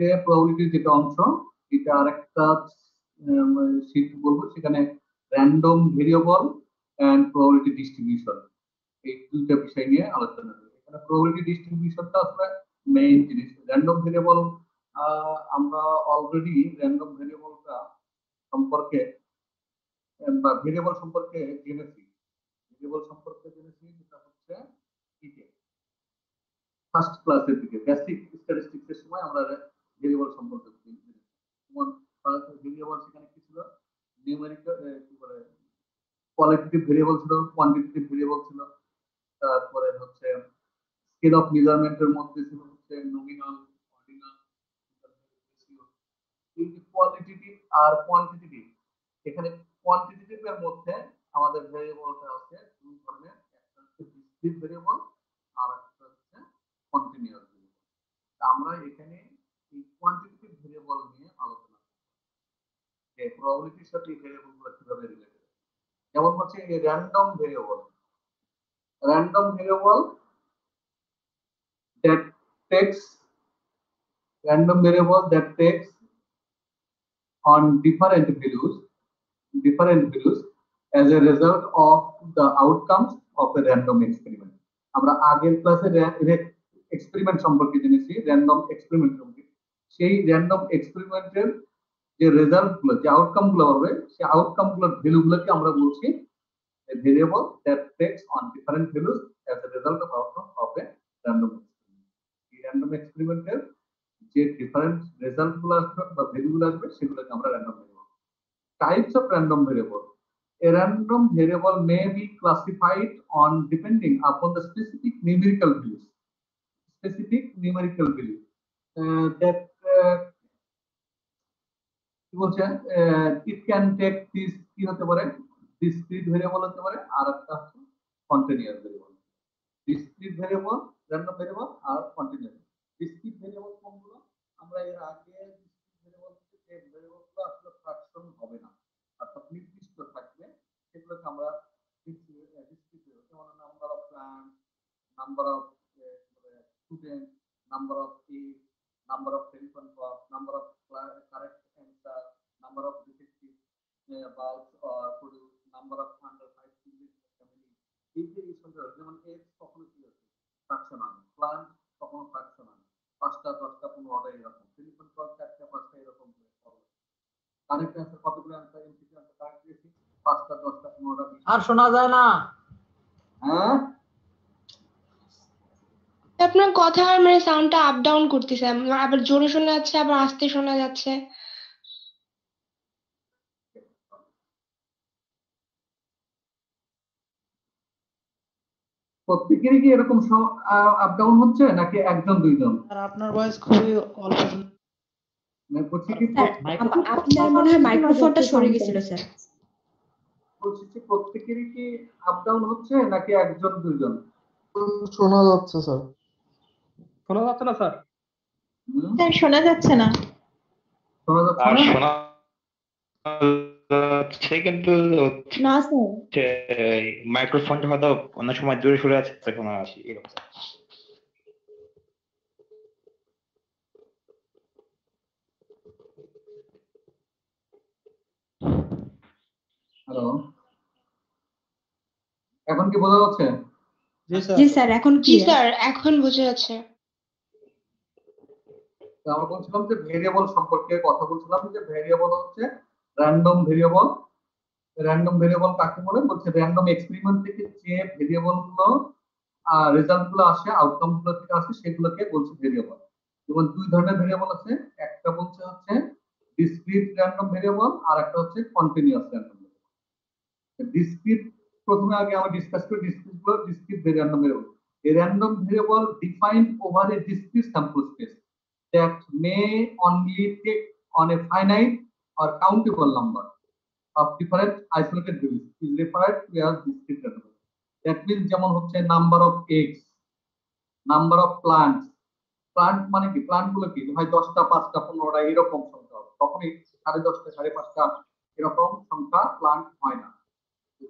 আজকে প্রবাবিলিটির যেটা অংশ এটা আরেকটা শীট বলবো, সেখানে random variable and probability distribution, এই দুইটা বিষয় নিয়ে আলোচনা করি। এখানে প্রবাবিলিটি ডিস্ট্রিবিউশনটা আসলে মেইন জিনিস। র্যান্ডম ভেরিয়েবল আমরা অলরেডি র্যান্ডম ভেরিয়েবলটা সম্পর্কে বা ভেরিয়েবল সম্পর্কে জেনেছি। ভেরিয়েবল সম্পর্কে জেনেছি যেটা হচ্ছে ফার্স্ট ক্লাসের দিকে বেসিক স্ট্যাটিস্টিক্স এর সময় আমরা ভেরিয়েবল সম্পর্কে জেনেছি। যেমন ভেরিয়েবল সেখানে কি ছিল, নিউমেরিক্যাল কি বলে কোয়ালিটেটিভ ভেরিয়েবল ছিল, কোয়ান্টিটেটিভ ভেরিয়েবল ছিল, তারপরে হচ্ছে স্কেল অফ মেজারমেন্টের মধ্যে ছিল হচ্ছে নমিনাল, অর্ডিনাল, রেশিও। এই যে কোয়ালিটেটিভ আর কোয়ান্টিটেটিভ, এখানে কোয়ান্টিটেটিভ এর মধ্যে আমাদের ভেরিয়েবলটা আছে দুই ধরনের, একটা হচ্ছে ডিসক্রিট ভেরিয়েবল আর একটা হচ্ছে কন্টিনিউয়াস ভেরিয়েবল। আমরা এখানে এই কোয়ান্টিটেটিভ ভেরিয়েবল নিয়ে আলোচনা করব, যে প্রবাবিলিটির সাথে এই ভেরিয়েবলগুলো কিভাবে রিলেটেড। যেমন হচ্ছে এই random variable, random variable that takes random variable that takes on different values as a result of the outcomes of a random experiment. আমরা আগের ক্লাসে এক্সপেরিমেন্ট সম্পর্কে জেনেছি, র্যান্ডম এক্সপেরিমেন্ট সম্পর্কে। সেই র্যান্ডম এক্সপেরিমেন্টের যে রেজাল্ট গুলো, যে আউটকাম গুলো হবে, সেই আউটকাম গুলোর ভ্যালু গুলোকে আমরা বলছি a variable that takes on different values as a result of outcome of a random experiment. এই র্যান্ডম এক্সপেরিমেন্টের যে ডিফারেন্ট রেজাল্ট গুলো আসবে বা ভ্যালু গুলো আসবে সেগুলোকে আমরা random variable. Types of random variable, a random variable may be classified on depending upon the specific numerical values that কি বলছে, it can take this কি হতে পারে, discrete variable হতে পারে, আর একটা হচ্ছে continuous variable। discrete variable, random variable আর continuous। discrete variable কোনগুলো, আমরা এর আগে discrete variable থেকে যে ভেরিয়েবলগুলো আসলে ফ্র্যাকশন হবে না অর্থাৎ নির্দিষ্ট থাকবে সেগুলোকে আমরা discrete variable, যেমন number of plant, number of student, number of kid, number of telephone call, number of correct answer, number of detective bulbs or produce, number of under 5 children in the family। এই যে এই সংখ্যা, যেমন x কখনো কি হচ্ছে fraction হয়, plant কখনো ফ্র্যাকশন হয়, 5টা 10টা 15টা এরকম, টেলিফোন কল 4টা 5টা এরকম হবে। কারেক্ট অ্যান্সার কতগুলো অ্যান্সার, এমসিকিউ অ্যান্সার কারেক্ট দিয়েছি 5টা 10টা 15টা 20। আর শোনা যায় না, হ্যাঁ আপনার কথা মানে সাউন্ডটা আপ ডাউন করতেছে, আবার জোরে শোনা যাচ্ছে আবার আস্তে শোনা যাচ্ছে। প্রত্যেকেরই কি এরকম আপ ডাউন হচ্ছে নাকি একজন দুইজন? আর আপনার ভয়েস খুবই অল্প শোনা। আপনার মনে হয় মাইক্রোফোনটা সরে গিয়েছিল স্যার। বলছি যে প্রত্যেকেরই কি আপ ডাউন হচ্ছে নাকি একজন দুইজন? শোনা যাচ্ছে স্যার। শোনা যাচ্ছে না স্যার? স্যার শোনা যাচ্ছে না। শোনা যাচ্ছে না? শোনা যাচ্ছে কিন্তু না স্যার, মাইক্রোফোনটা হয়তো অনেক সময় দূরে সরে আছে, তখন আসি এরকম। হ্যালো, এখন কি বোঝা যাচ্ছে? জি স্যার এখন জি স্যার এখন বোঝা যাচ্ছে। আমরা বলছিলাম যে ভেরিয়েবল সম্পর্কে কথা বলছিলাম, যে ভেরিয়েবল হচ্ছে র্যান্ডম ভেরিয়েবল। র্যান্ডম ভেরিয়েবল কাকে বলে? বলছে র্যান্ডম এক্সপেরিমেন্ট থেকে যে ভেরিয়েবল গুলো রেজাল্ট গুলো আসে, আউটকাম গুলো থেকে আসে, সেগুলোকে বলছে ভেরিয়েবল। যেমন দুই ধরনের ভেরিয়েবল আছে, একটা বলছে হচ্ছে ডিসক্রিট র্যান্ডম ভেরিয়েবল আর একটা হচ্ছে কন্টিনিউয়াস র্যান্ডম ভেরিয়েবল। ডিসক্রিট প্রথমে আগে আমরা ডিসকাস করি discrete random variable. A random variable defined over a discrete sample space that may only take on a finite or countable number of different isolated values is referred to as discrete random. That means যেমন হচ্ছে number of eggs, number of plants. Plant মানে কি? Plant গুলো কি হয় 10টা 5টা 15টা এরকম সংখ্যা হবে, তখনই 10:30 5:30 এরকম সংখ্যা প্লান্ট হয় না।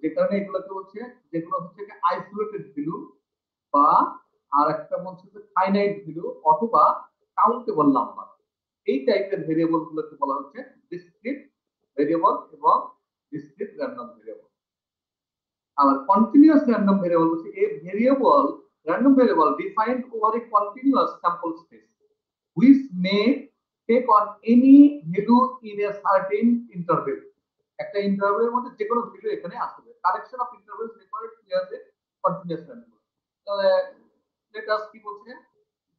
যে কারণে এগুলোকে হচ্ছে, যেগুলো হচ্ছে আইসোলেটেড ভ্যালু বা আর একটা বলছে যে ফাইনাইট ভ্যালু অথবা কাউন্টেবল নাম্বার। এই টাইপের ভেরিয়েবল গুলোকে বলা হচ্ছে ডিসক্রিট ভেরিয়েবল এবং ডিসক্রিট র্যান্ডম ভেরিয়েবল। আর কন্টিনিউয়াস র্যান্ডম ভেরিয়েবল হচ্ছে a variable random variable defined over a continuous sample space which may take on any value in a certain interval। একটা ইন্টারভেলের মধ্যে যে কোনো ভ্যালু এখানে আসবে। Correction of intervals required clear the continuous random. তাহলে let us কি বলছে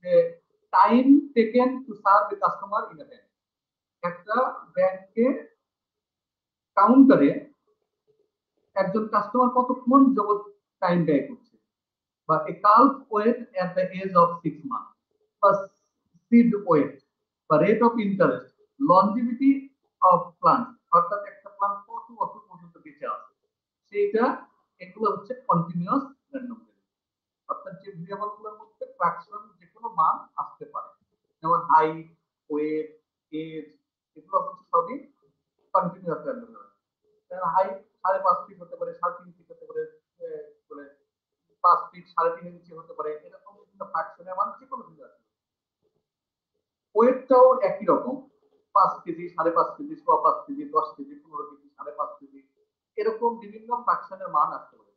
যে time taken to serve the customer in a bank. একটা ব্যাংকে কাউন্টারে একজন কাস্টমার কতক্ষণ যাবত টাইম ব্যয় করছে, বা a calf weight at the age of 6 month, বা সিড ওয়েট, বা rate of interest, longevity of plant, অর্থাৎ একটা প্লান্ট কত বছর পর্যন্ত বেঁচে আছে সেইটা, এগুলো হচ্ছে কন্টিনিউয়াস র্যান্ডম ভেরিয়েবল। অর্থাৎ যে ভেরিয়েবলগুলোর মধ্যে ফ্র্যাকশন যে কোনো মান আসতে পারে, যেমন হাইট, ওয়েট, এজ, এগুলো হচ্ছে সবই continuous random variable. Height 5.5 feet হতে পারে, 3.5 ফিট হতে পারে, 5 ফিট 3.5 ইঞ্চি হতে পারে, এরকম বিভিন্ন ফ্র্যাকশনের মান যে কোনো কিছু আছে। ওয়েটটাও একই রকম, 5 KG, 5.5 KG, 5 KG, 10 KG, 15 KG, 5.5 KG, এরকম বিভিন্ন ফ্র্যাকশনের মান আসতে পারে।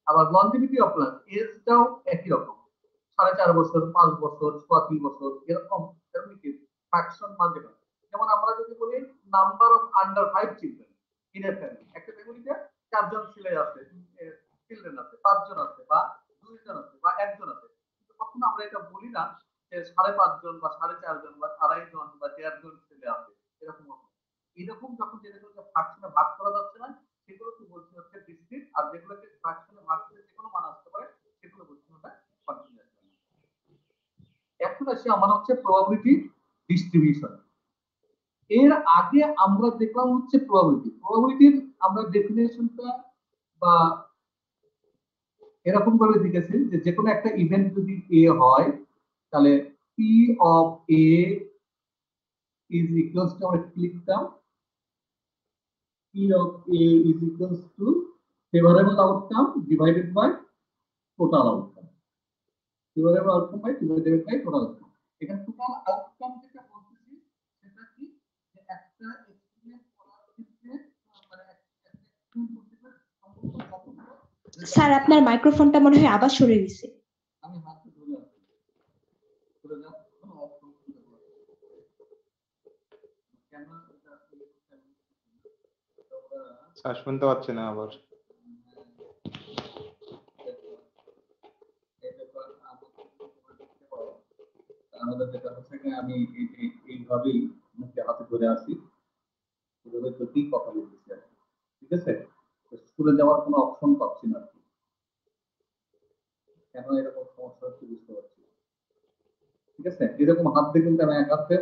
আবার লনজিভিটি অফ প্লান্ট, এজটাও একই রকম, 4.5 বছর, 5 বছর, 3 বছর, এরকম ফ্র্যাকশন মান যেটা। যেমন আমরা যদি বলি number of under 5 children in a family, একটা ফ্যামিলিতে 4 জন ছেলে আছে, চিলড্রেন আছে, 5 জন আছে, বা 2 জন আছে, বা 1 জন আছে, কিন্তু কখনো আমরা এটা বলি না যে 5.5 জন বা 4.5 জন বা 2.5 জন বা 1.5 জন ছেলে আছে, এরকম এরকম যখন যেগুলোকে ফ্র্যাকশনে ভাগ করা যাচ্ছে না সেগুলোকে বলতে হচ্ছে ডিসক্রিট, আর যেগুলোকে ফ্র্যাকশনে ভাগ করে যে কোনো মান আসতে পারে সেগুলো বলতে হবে কন্টিনিউয়াস। এখন আসি আমার হচ্ছে প্রবাবিলিটি ডিস্ট্রিবিউশন। এর আগে আমরা দেখলাম হচ্ছে প্রবাবিলিটির আমরা ডেফিনেশনটা বা এরকম ভাবে দেখেছি যে যে কোনো একটা ইভেন্ট যদি এ হয় তাহলে P of A is equals to, আমরা কি লিখতাম, P of A is equals to favourable outcome divided by total outcome, favourable outcome by divided by total outcome. এখানে টোটাল আউটকাম যেটা বলতেছি সেটা কি, যে একটা এক্সপেরিমেন্ট করার ক্ষেত্রে মানে একটা এক্সপেরিমেন্ট করতে পারে স্যার আপনার মাইক্রোফোনটা মনে হয় আবার সরে গেছে। আমি হাতে ধরে আছি, ধরে যাও, কোনো অফ করতে পারবো না। ক্যামেরা এটা স্যার শুনতে পাচ্ছি না আবার। আমাদের যেটা হচ্ছে যে আমি এইভাবেই মুখে হাতে ধরে আছি, এভাবে যদি কথা বলতেছি আর কি। ঠিক আছে, স্কুলে যাওয়ার কোনো অপশন পাচ্ছি না আর কি, কেন এরকম সমস্যা হচ্ছে বুঝতে পারছি। ঠিক আছে, এরকম হাত দিয়ে কিন্তু আমি এক হাতে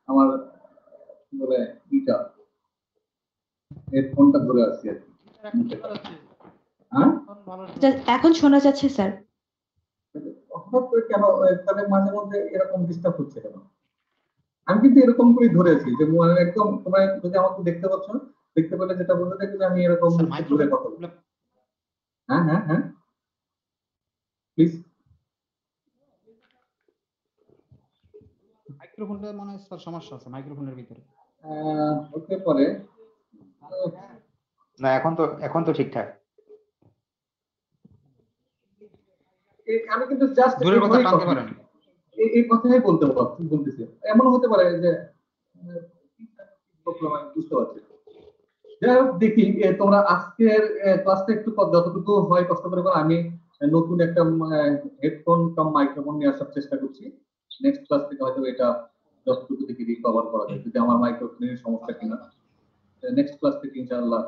আমার কি বলে ইটা হেডফোনটা ধরে আছি আর কি। হ্যাঁ এখন শোনা যাচ্ছে স্যার। হঠাৎ করে কেন তাহলে মাঝে মধ্যে এরকম ডিস্টার্ব হচ্ছে কেন? আমি কিন্তু এরকম করে ধরেছি যে একদম তোমরা যদি আমাকে দেখতে পাচ্ছ, দেখতে পেলে যেটা বলতে দেখবে যে আমি এরকম ধরে কথা বলি। হ্যাঁ হ্যাঁ হ্যাঁ প্লিজ। মাইক্রোফোনটা মনে হয় স্যার সমস্যা আছে মাইক্রোফোনের ভিতরে। হতে পারে না, এখন তো ঠিকঠাক। আমি কিন্তু জাস্ট দূরের কথা টানতে পারেন, এই কথাই বলতেছি। এমন হতে পারে যে বুঝতে পারছি। যাই হোক, দেখি তোমরা আজকের ক্লাসটা একটু যতটুকু হয় কষ্ট করে করো। আমি নতুন একটা হেডফোন কাম মাইক্রোফোন নিয়ে আসার চেষ্টা করছি। নেক্সট ক্লাস থেকে হয়তো এটা যতটুকু দেখি রিকভার করা যায়, যদি আমার মাইক্রোফোনের সমস্যা কিনা। নেক্সট ক্লাস থেকে ইনশাআল্লাহ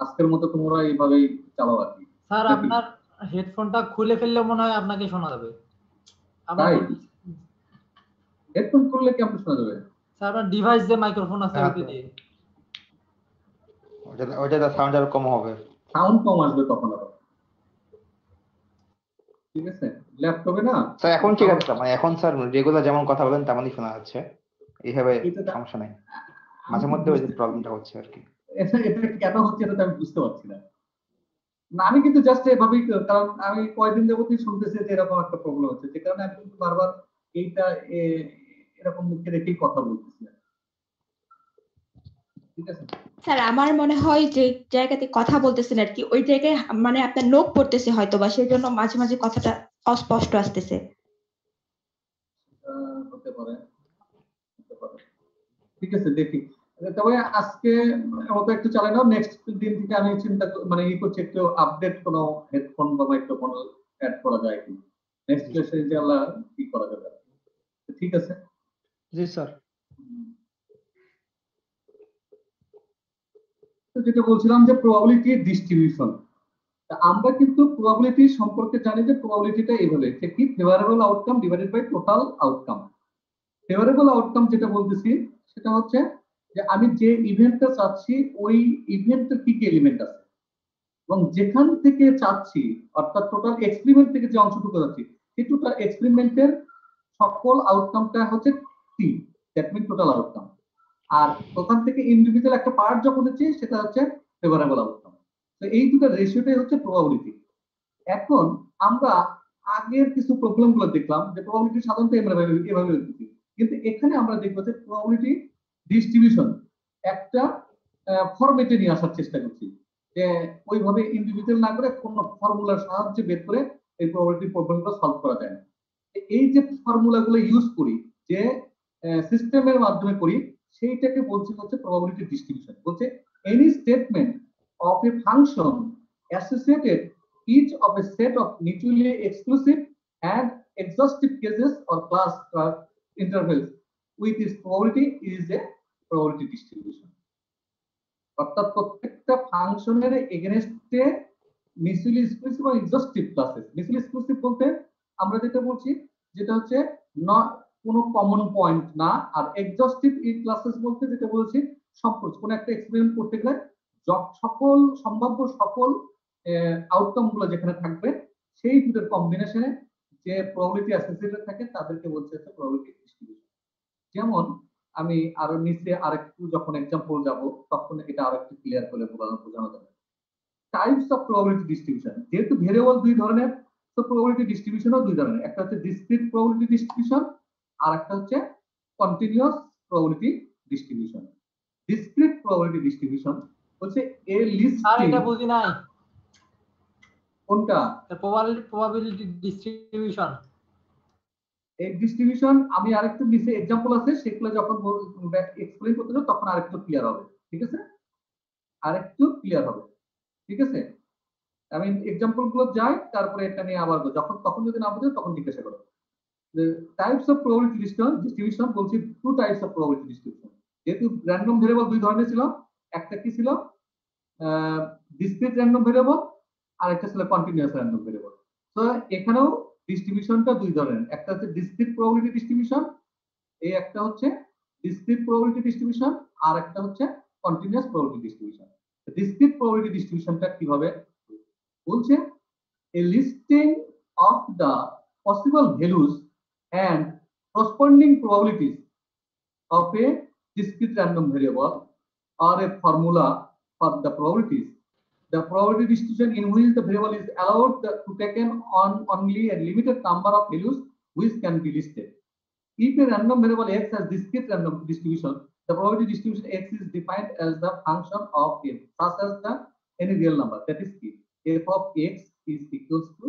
আজকের মতো তোমরা এইভাবেই চালাও আর কি। স্যার আপনার হেডফোনটা খুলে ফেললে মনে হয় আপনাকে শোনা যাবে। তাই হেডফোন খুললে কি আপনি শোনা যাবে? স্যার আপনার ডিভাইস যে মাইক্রোফোন আছে ওটা দিয়ে ওইটা সাউন্ড আরো কম হবে, সাউন্ড কম আসবে তখন আবার। ঠিক আছে, ল্যাপটপে না স্যার এখন ঠিক আছে। মানে এখন স্যার রেগুলার যেমন কথা বলেন তেমনই শোনা যাচ্ছে, এইভাবে সমস্যা নাই। মাঝে মধ্যে ওই যে প্রবলেমটা হচ্ছে আর কি। এটা কেন হচ্ছে এটা আমি বুঝতে পারছি না। আমি কিন্তু জাস্ট এভাবেই, কারণ আমি কয়েকদিন যাবতই শুনতেছি যে এরকম একটা প্রবলেম হচ্ছে, যে কারণে আমি কিন্তু বারবার এইটা এরকম মুখে রেখেই কথা বলতেছি। ঠিক আছে, স্যার আমার মনে হয় যে জায়গাতে কথা বলতেছেন আর কি ওই জায়গায় মানে আপনার নোক পড়তেছে হয়তো বা সেই জন্য মাঝে মাঝে কথাটা অস্পষ্ট আসতেছে। হতে পারে, হতে পারে। ঠিক আছে, দেখি। তবে আজকে মতো একটু চালাই নাও, নেক্সট দিন থেকে আমি চিন্তা মানে ই করছি একটু আপডেট কোনো হেডফোন বা মাইক্রোফোন অ্যাড করা যায় কি নেক্সট ক্লাসে ইনশাআল্লাহ কি করা যাবে। ঠিক আছে, জি স্যার। তো যেটা বলছিলাম যে প্রবাবিলিটি ডিস্ট্রিবিউশন, আমরা কিন্তু প্রবাবিলিটি সম্পর্কে জানি যে প্রবাবিলিটিটা এইভাবে যে কি favourable outcome divided by total outcome. Favourable outcome যেটা বলতেছি সেটা হচ্ছে যে আমি যে ইভেন্টটা চাচ্ছি ওই ইভেন্টের কি কি এলিমেন্ট আছে এবং যেখান থেকে চাচ্ছি অর্থাৎ টোটাল এক্সপেরিমেন্ট থেকে যে অংশটুকু যাচ্ছি সেই টোটাল এক্সপেরিমেন্টের সকল আউটকামটা হচ্ছে টি, দ্যাট মিন টোটাল আউটকাম। আর ওখান থেকে ইন্ডিভিজুয়াল একটা পার্ট যখন হচ্ছে সেটা হচ্ছে ফেভারেবল আউটকাম। তো এই দুটো রেশিওটাই হচ্ছে প্রবাবিলিটি। এখন আমরা আগের কিছু প্রবলেম গুলো দেখলাম যে প্রবাবিলিটি সাধারণত এভাবে হচ্ছে, কিন্তু এখানে আমরা দেখবো যে প্রবাবিলিটি ডিস্ট্রিবিউশন একটা ফরম্যাটে নিয়ে আসার চেষ্টা করছি, যে ওইভাবে ইন্ডিভিজুয়াল না করে কোন ফর্মুলার সাহায্যে বের করে এই প্রবাবিলিটি প্রবলেমগুলো সলভ করা যায় না। এই যে ফর্মুলাগুলো ইউজ করি, যে সিস্টেমের মাধ্যমে করি, সেইটাকে বলছে হচ্ছে প্রবাবিলিটি ডিস্ট্রিবিউশন। বলছে any statement of A function associated each of a set of mutually exclusive and exhaustive cases or class intervals with its probability is a probability distribution. অর্থাৎ প্রত্যেকটা ফাংশনের এগেনস্টে মিউচুয়ালি এক্সক্লুসিভ এবং এক্সহস্টিভ ক্লাসেস। মিউচুয়ালি এক্সক্লুসিভ বলতে আমরা যেটা বলছি যেটা হচ্ছে কোনো কমন পয়েন্ট না, আর এক্সহস্টিভ ক্লাসেস বলতে যেটা বলছি সম্পূর্ণ কোনো একটা এক্সপেরিমেন্ট করতে গেলে সকল সম্ভাব্য সকল আউটকাম গুলো যেখানে থাকবে সেই দুটোর কম্বিনেশনে যে প্রবাবিলিটি অ্যাসোসিয়েটেড থাকে তাদেরকে বলছে হচ্ছে প্রবাবিলিটি ডিস্ট্রিবিউশন। যেমন আমি আরো নিচে আরেকটু যখন एग्जांपल যাব তখন এটা আরেকটু ক্লিয়ার করে বোঝানো যাবে। টাইপস অফ প্রবাবিলিটি ডিস্ট্রিবিউশন, যেহেতু ভেরিয়েবল দুই ধরনের তো প্রবাবিলিটি ডিস্ট্রিবিউশনও দুই ধরনের, একটা হচ্ছে ডিসক্রিট প্রবাবিলিটি ডিস্ট্রিবিউশন আর একটা হচ্ছে continuous probability distribution. Discrete probability distribution হচ্ছে এ লিস্ট। আর এটা বুঝি নাই কোনটা? Probability distribution. এই ডিস্ট্রিবিউশন আমি আরেকটু নিচে एग्जांपल আছে সেগুলো যখন এক্সপ্লেইন করতে যাব তখন আরেকটু ক্লিয়ার হবে। ঠিক আছে, আরেকটু ক্লিয়ার হবে। ঠিক আছে, আমি एग्जांपल গুলো যাই তারপরে এটা নিয়ে আবার তখন যদি না বুঝে তখন জিজ্ঞাসা করো। টাইপস অফ প্রবাবিলিটি ডিস্ট্রিবিউশন বলছি two types of probability distribution. যেহেতু র‍্যান্ডম ভেরিয়েবল দুই ধরনের ছিল, একটা কি ছিল ডিসক্রিট র‍্যান্ডম ভেরিয়েবল আর একটা ছিল কন্টিনিউয়াস র‍্যান্ডম ভেরিয়েবল। তো এখানেও ডিস্ট্রিবিউশনটা দুই ধরনের, একটা হচ্ছে ডিসক্রিট প্রবাবিলিটি ডিস্ট্রিবিউশন, এই একটা হচ্ছে ডিসক্রিট প্রবাবিলিটি ডিস্ট্রিবিউশন আর একটা হচ্ছে continuous probability distribution. Discrete probability ডিস্ট্রিবিউশনটা কিভাবে বলছে a listing of the possible values and corresponding probabilities of a discrete random variable or a formula for the probabilities. The probability distribution in which the variable is allowed to taken on only a limited number of values which can be listed. If a random variable x has discrete random distribution, the probability distribution x is defined as the function of f such as the any real number, that is f of x is equals to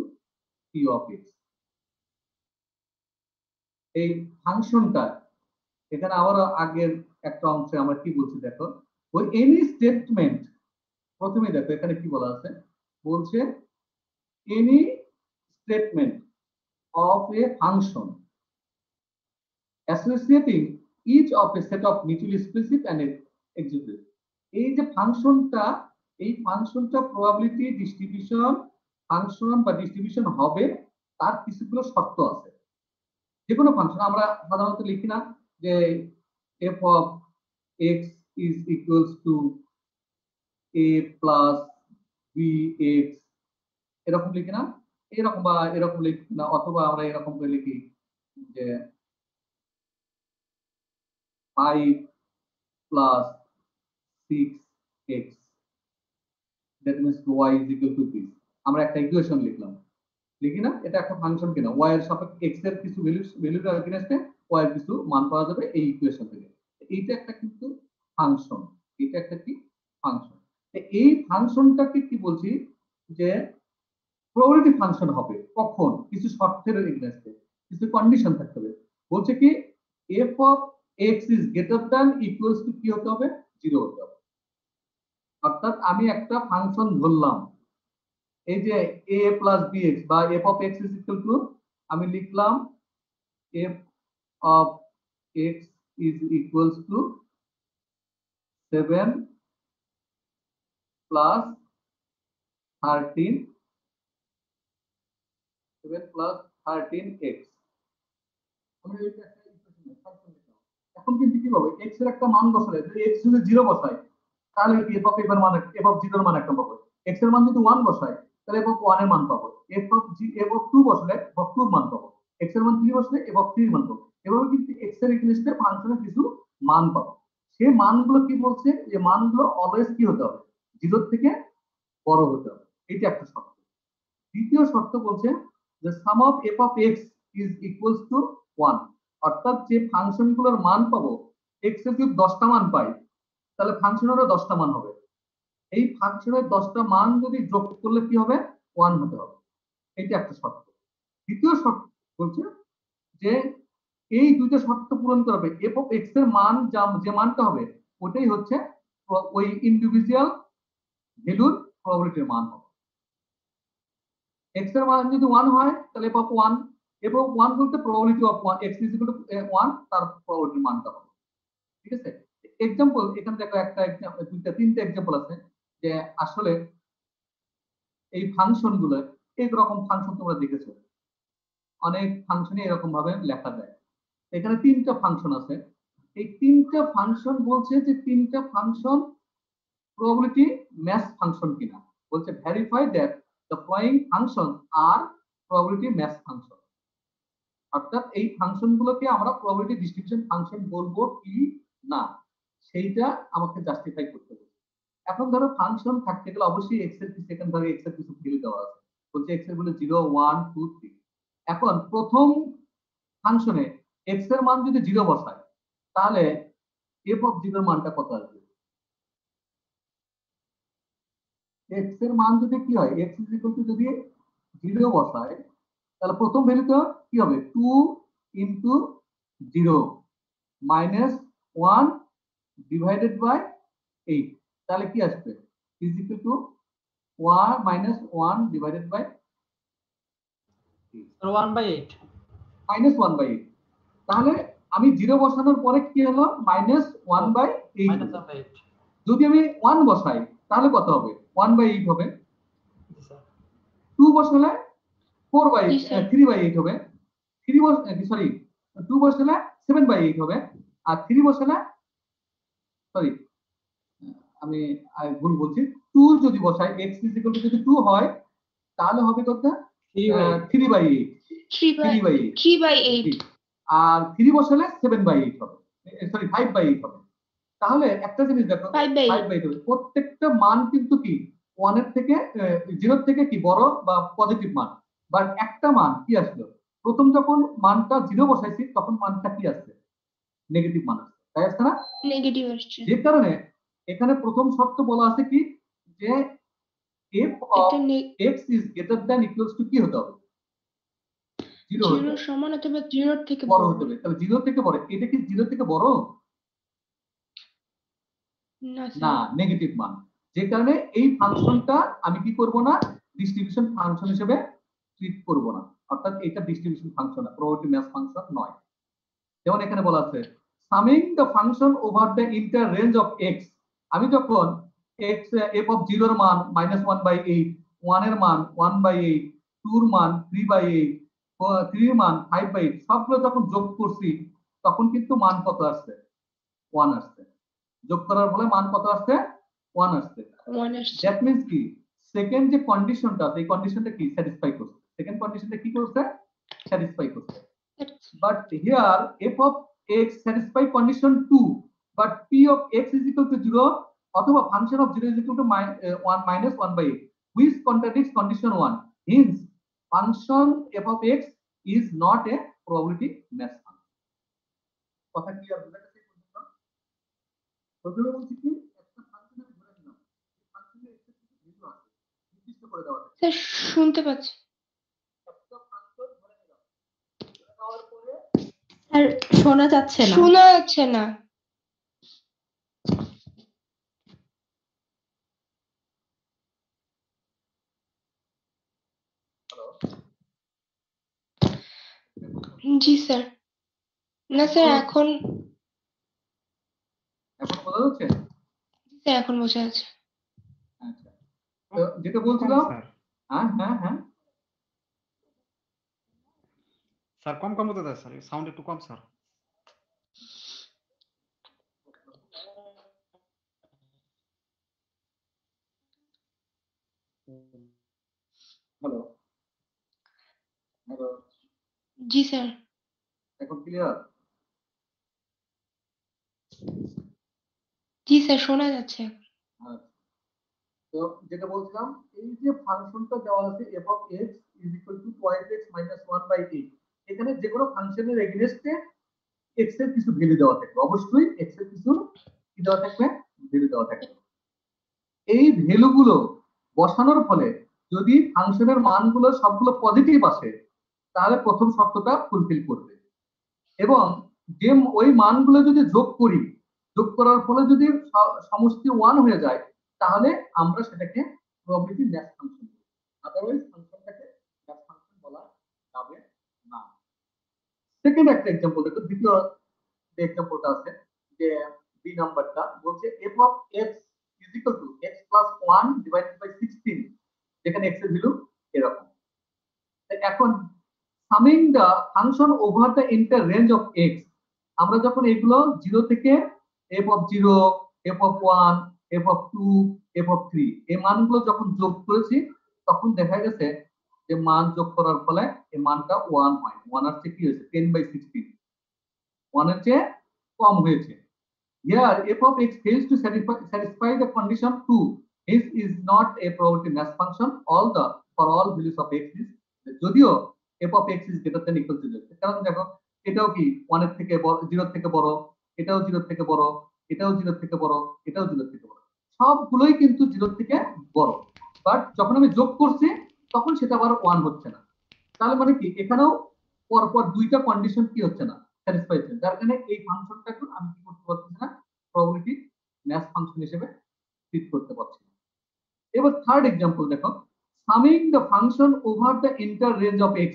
p of x. এই ফাংশনটা এখানে আবার আগের একটা অংশে আমরা কি বলছি দেখো, ওই এনি স্টেটমেন্ট প্রথমে দেখো এখানে কি বলা আছে, বলছে any statement of A function associating each of a set of mutually exclusive and exclusive. এই যে ফাংশনটা, এই ফাংশনটা প্রবাবিলিটি ডিস্ট্রিবিউশন ফাংশন বা ডিস্ট্রিবিউশন হবে তার কিছুগুলো শর্ত আছে। যে কোনো ফাংশন আমরা সাধারণত লিখি না যে f of x is equals to a plus bx, এরকম লিখি না, এরকম বা এরকম লিখি না, অথবা আমরা এরকম করে লিখি যে 5 plus 6x, that means y is equal to this। আমরা একটা ইকুয়েশন লিখলাম, লিখি না, এটা একটা ফাংশন কিনা y এর সাপেক্ষে x এর কিছু ভ্যালুর এগেইনস্টে y এর কিছু মান পাওয়া যাবে এই ইকুয়েশন থেকে। এইটা একটা কিন্তু ফাংশন, এটা একটা কি ফাংশন। এই ফাংশনটাকে কি বলছি যে প্রবাবিলিটি ফাংশন হবে কখন, কিছু শর্তের এগেইনস্টে কিছু কন্ডিশন থাকতে হবে। বলছে কি f of x is greater than equals to কি হতে হবে, 0 হতে হবে। অর্থাৎ আমি একটা ফাংশন ধরলাম, এই যে a plus bx বা f of x is equal to, আমি লিখলাম f of x is equals to 7 plus 13 13x। এখন কিন্তু কি হবে, x এর একটা মান বসালে, যদি x যদি 0 বসাই তাহলে কি f of f এর মান f of 0 এর মান একটা পাবো। x এর মান যদি 1 বসাই তাহলে f of 1 এর মান পাবো। f of 2 বসালে f of 2 এর মান পাবো। x এর মান 3 বসালে f of 3 এর মান পাবো। এভাবে কিন্তু x এর এগেইনস্টে ফাংশনের কিছু মান পাবো। সেই মানগুলো কি বলছে, যে মানগুলো অলওয়েজ কি হতে হবে, 0 থেকে বড় হতে হবে। এটা একটা শর্ত। দ্বিতীয় শর্ত বলছে যে সাম of f of x is equals to 1, অর্থাৎ যে ফাংশনগুলোর মান পাবো, x এর যদি 10টা মান পাই তাহলে ফাংশনেরও 10টা মান হবে। এই ফাংশনের 10টা মান যদি যোগ করলে কি হবে, 1 হতে হবে। এটা একটা শর্ত। দ্বিতীয় শর্ত বলছে যে এই দুইটা শর্ত পূরণ করবে f of x এর মান যে মানটা হবে ওটাই হচ্ছে ওই ইন্ডিভিজুয়াল ভ্যালুর প্রবাবিলিটির মান হবে। x এর মান যদি 1 হয় তাহলে f of 1, f of 1 বলতে probability of 1 x is equal to 1, তার প্রবাবিলিটির মানটা হবে। ঠিক আছে, एग्जांपल এখানে দেখো একটা एग्जांपल, দুইটা তিনটা एग्जांपल আছে যে আসলে এই ফাংশনগুলো, এই রকম ফাংশন তোমরা দেখেছো, অনেক ফাংশনে এরকম ভাবে লেখা যায়। এখানে তিনটা ফাংশন আছে, এই তিনটা ফাংশন বলছে যে তিনটা ফাংশন প্রবাবিলিটি ম্যাচ ফাংশন কিনা। বলছে verify that the following function are probability mass function. অর্থাৎ এই ফাংশনগুলোকে আমরা প্রবাবিলিটি ডিস্ট্রিবিউশন ফাংশন বলবো কি না, সেইটা আমাকে জাস্টিফাই করতে হবে। এখন ধরো ফাংশন থাকতে গেলে অবশ্যই x এর কিছু, এখানে ধরো x এর কিছু ভ্যালু দেওয়া আছে, বলছে x এর ভ্যালু 0 1 2 3। এখন প্রথম ফাংশনে x এর মান যদি 0 বসায় তাহলে f of 0 এর মানটা কত আসবে। x এর মান যদি কি হয়, x is equal to যদি 0 বসায় তাহলে প্রথম ভ্যালু তো কি হবে, 2 into 0 minus 1 divided by 8, তাহলে কি আসবে, is equal to 1 minus 1 divided by 1/8 minus 1/8। তাহলে আমি 0 বসানোর পরে কি হলো, minus 1/8। -1/8 যদি আমি 1 বসাই তাহলে কত হবে, 1/8 হবে। জি স্যার 2 বসালে 4/8 জি স্যার। 3/8 হবে। 2 বসালে 7/8 হবে। আর 3 বসালে, সরি আমি ভুল বলছি, 2 যদি বসাই, x is equal to যদি 2 হয় তাহলে হবে কত, 3/8 3/8। 3/8 আর 3 বসালে 7/8 হবে, সরি 5/8 হবে। তাহলে একটা জিনিস দেখো, 5/8 5/8 হবে। প্রত্যেকটা মান কিন্তু কি 1 এর থেকে 0 এর থেকে কি বড় বা পজিটিভ মান, বাট একটা মান কি আসলো, প্রথম যখন মানটা 0 বসাইছি তখন মানটা কি আসছে, নেগেটিভ মান আসছে, তাই আসছে না। নেগেটিভ আসছে। যে কারণে এখানে প্রথম শর্ত বলা আছে কি, যে f of x is greater than equals to কি হতে হবে, 0 হতে 0 হবে, সমান অথবা 0 এর থেকে বড় বড় হতে হবে। তাহলে 0 থেকে বড়, এটা কি 0 থেকে বড় না না, স্যার। নেগেটিভ মান। যে কারণে এই ফাংশনটা আমি কি করব না, ডিস্ট্রিবিউশন ফাংশন হিসেবে ট্রিট করব না। অর্থাৎ এটা ডিস্ট্রিবিউশন ফাংশন না, প্রবাবিলিটি ম্যাচ ফাংশন নয়। যেমন এখানে বলা আছে summing the function over the inter range of x, আমি যখন x f of 0 এর মান -1/8, 1 এর মান 1/8, 2 এর মান 3/8, 3 এর মান 5/8 সবগুলো যখন যোগ করছি তখন কিন্তু মান কত আসছে, 1 আসছে। যোগ করার ফলে মান কত আসছে, 1 আসছে। 1 আসছে। দ্যাট মিন্স কি, সেকেন্ড যে কন্ডিশনটা আছে এই কন্ডিশনটা কি স্যাটিসফাই করছে, সেকেন্ড কন্ডিশনটা কি করছে, স্যাটিসফাই করছে। But here f of x satisfy condition 2, but p of x is equal to 0 অথবা function of 0 is equal to 1 minus 1/8, which contradicts condition 1. Hence, function f of x is not a probability match function. কথা clear বুঝা গেছে? প্রথমে বলছি কি একটা function আমি ধরে নিলাম, ফাংশনের একটা কিছু ভ্যালু আছে নির্দিষ্ট করে দেওয়া থাকে। স্যার শুনতে পাচ্ছি। একটা ফাংশন ধরে নিলাম, ধরে নেওয়ার পরে স্যার শোনা যাচ্ছে না। শোনা যাচ্ছে না। জি স্যার। না স্যার এখন এখন বোঝা যাচ্ছে? স্যার এখন বোঝা যাচ্ছে। আচ্ছা, তো যেটা বলছিলাম, স্যার হ্যাঁ হ্যাঁ হ্যাঁ, স্যার কম কম হতে দেয় স্যার, সাউন্ড একটু কম স্যার। হ্যালো হ্যালো, জি স্যার। এখন ক্লিয়ার? জি স্যার শোনা যাচ্ছে। আচ্ছা, তো যেটা বলছিলাম, এই যে ফাংশনটা দেওয়া আছে f of x is equal to twice x minus 1 by 8, এখানে যে কোনো ফাংশনের এগেইনস্টে x এর কিছু ভ্যালু দেওয়া থাকবে, অবশ্যই x এর কিছু কি দেওয়া থাকবে, ভ্যালু দেওয়া থাকবে। এই ভ্যালুগুলো বসানোর ফলে যদি ফাংশনের মানগুলো সবগুলো পজিটিভ আসে তাহলে প্রথম শর্তটা ফুলফিল করবে, এবং যে ওই মানগুলো যদি যোগ করি, যোগ করার ফলে যদি সমষ্টি 1 হয়ে যায় তাহলে আমরা সেটাকে প্রবাবিলিটি ম্যাচ ফাংশন বলি, আদারওয়াইজ ফাংশনটাকে ম্যাচ ফাংশন বলা যাবে না। সেকেন্ড একটা एग्जांपल দেখো, দ্বিতীয় যে एग्जांपलটা আছে যে বি নাম্বারটা বলছে f of x is equal to x plus 1 divided by 16, যেখানে x এর ভ্যালু এরকম। এখন summing the function over the entire range of x, আমরা যখন এগুলো 0 থেকে f of 0, f of 1, f of 2, f of 3 এই মানগুলো যখন যোগ করেছি তখন দেখা গেছে যে মান যোগ করার ফলে এই মানটা 1 হয়। 1 এর চেয়ে কি হয়েছে, 10/16, 1 এর চেয়ে কম হয়েছে। Here f of x fails to satisfy the condition 2, this is not a probability match function for all values of x is, যদিও f of x is greater than equal to 0, কারণ দেখো এটাও কি 1 এর থেকে বড়, 0 এর থেকে বড়, এটাও 0 এর থেকে বড়, এটাও 0 এর থেকে বড়, এটাও 0 এর থেকে বড়, সবগুলোই কিন্তু 0 এর থেকে বড়, বাট যখন আমি যোগ করছি তখন সেটা আবার 1 হচ্ছে না। তাহলে মানে কি এখানেও পরপর দুইটা কন্ডিশন কি হচ্ছে না, স্যাটিসফাই হচ্ছে, যার কারণে এই ফাংশনটাকে আমি কি করতে পারছি না, প্রবাবিলিটি ম্যাচ ফাংশন হিসেবে ট্রিট করতে পারছি না। এবার থার্ড एग्जांपल দেখো, summing the function over the entire range of x,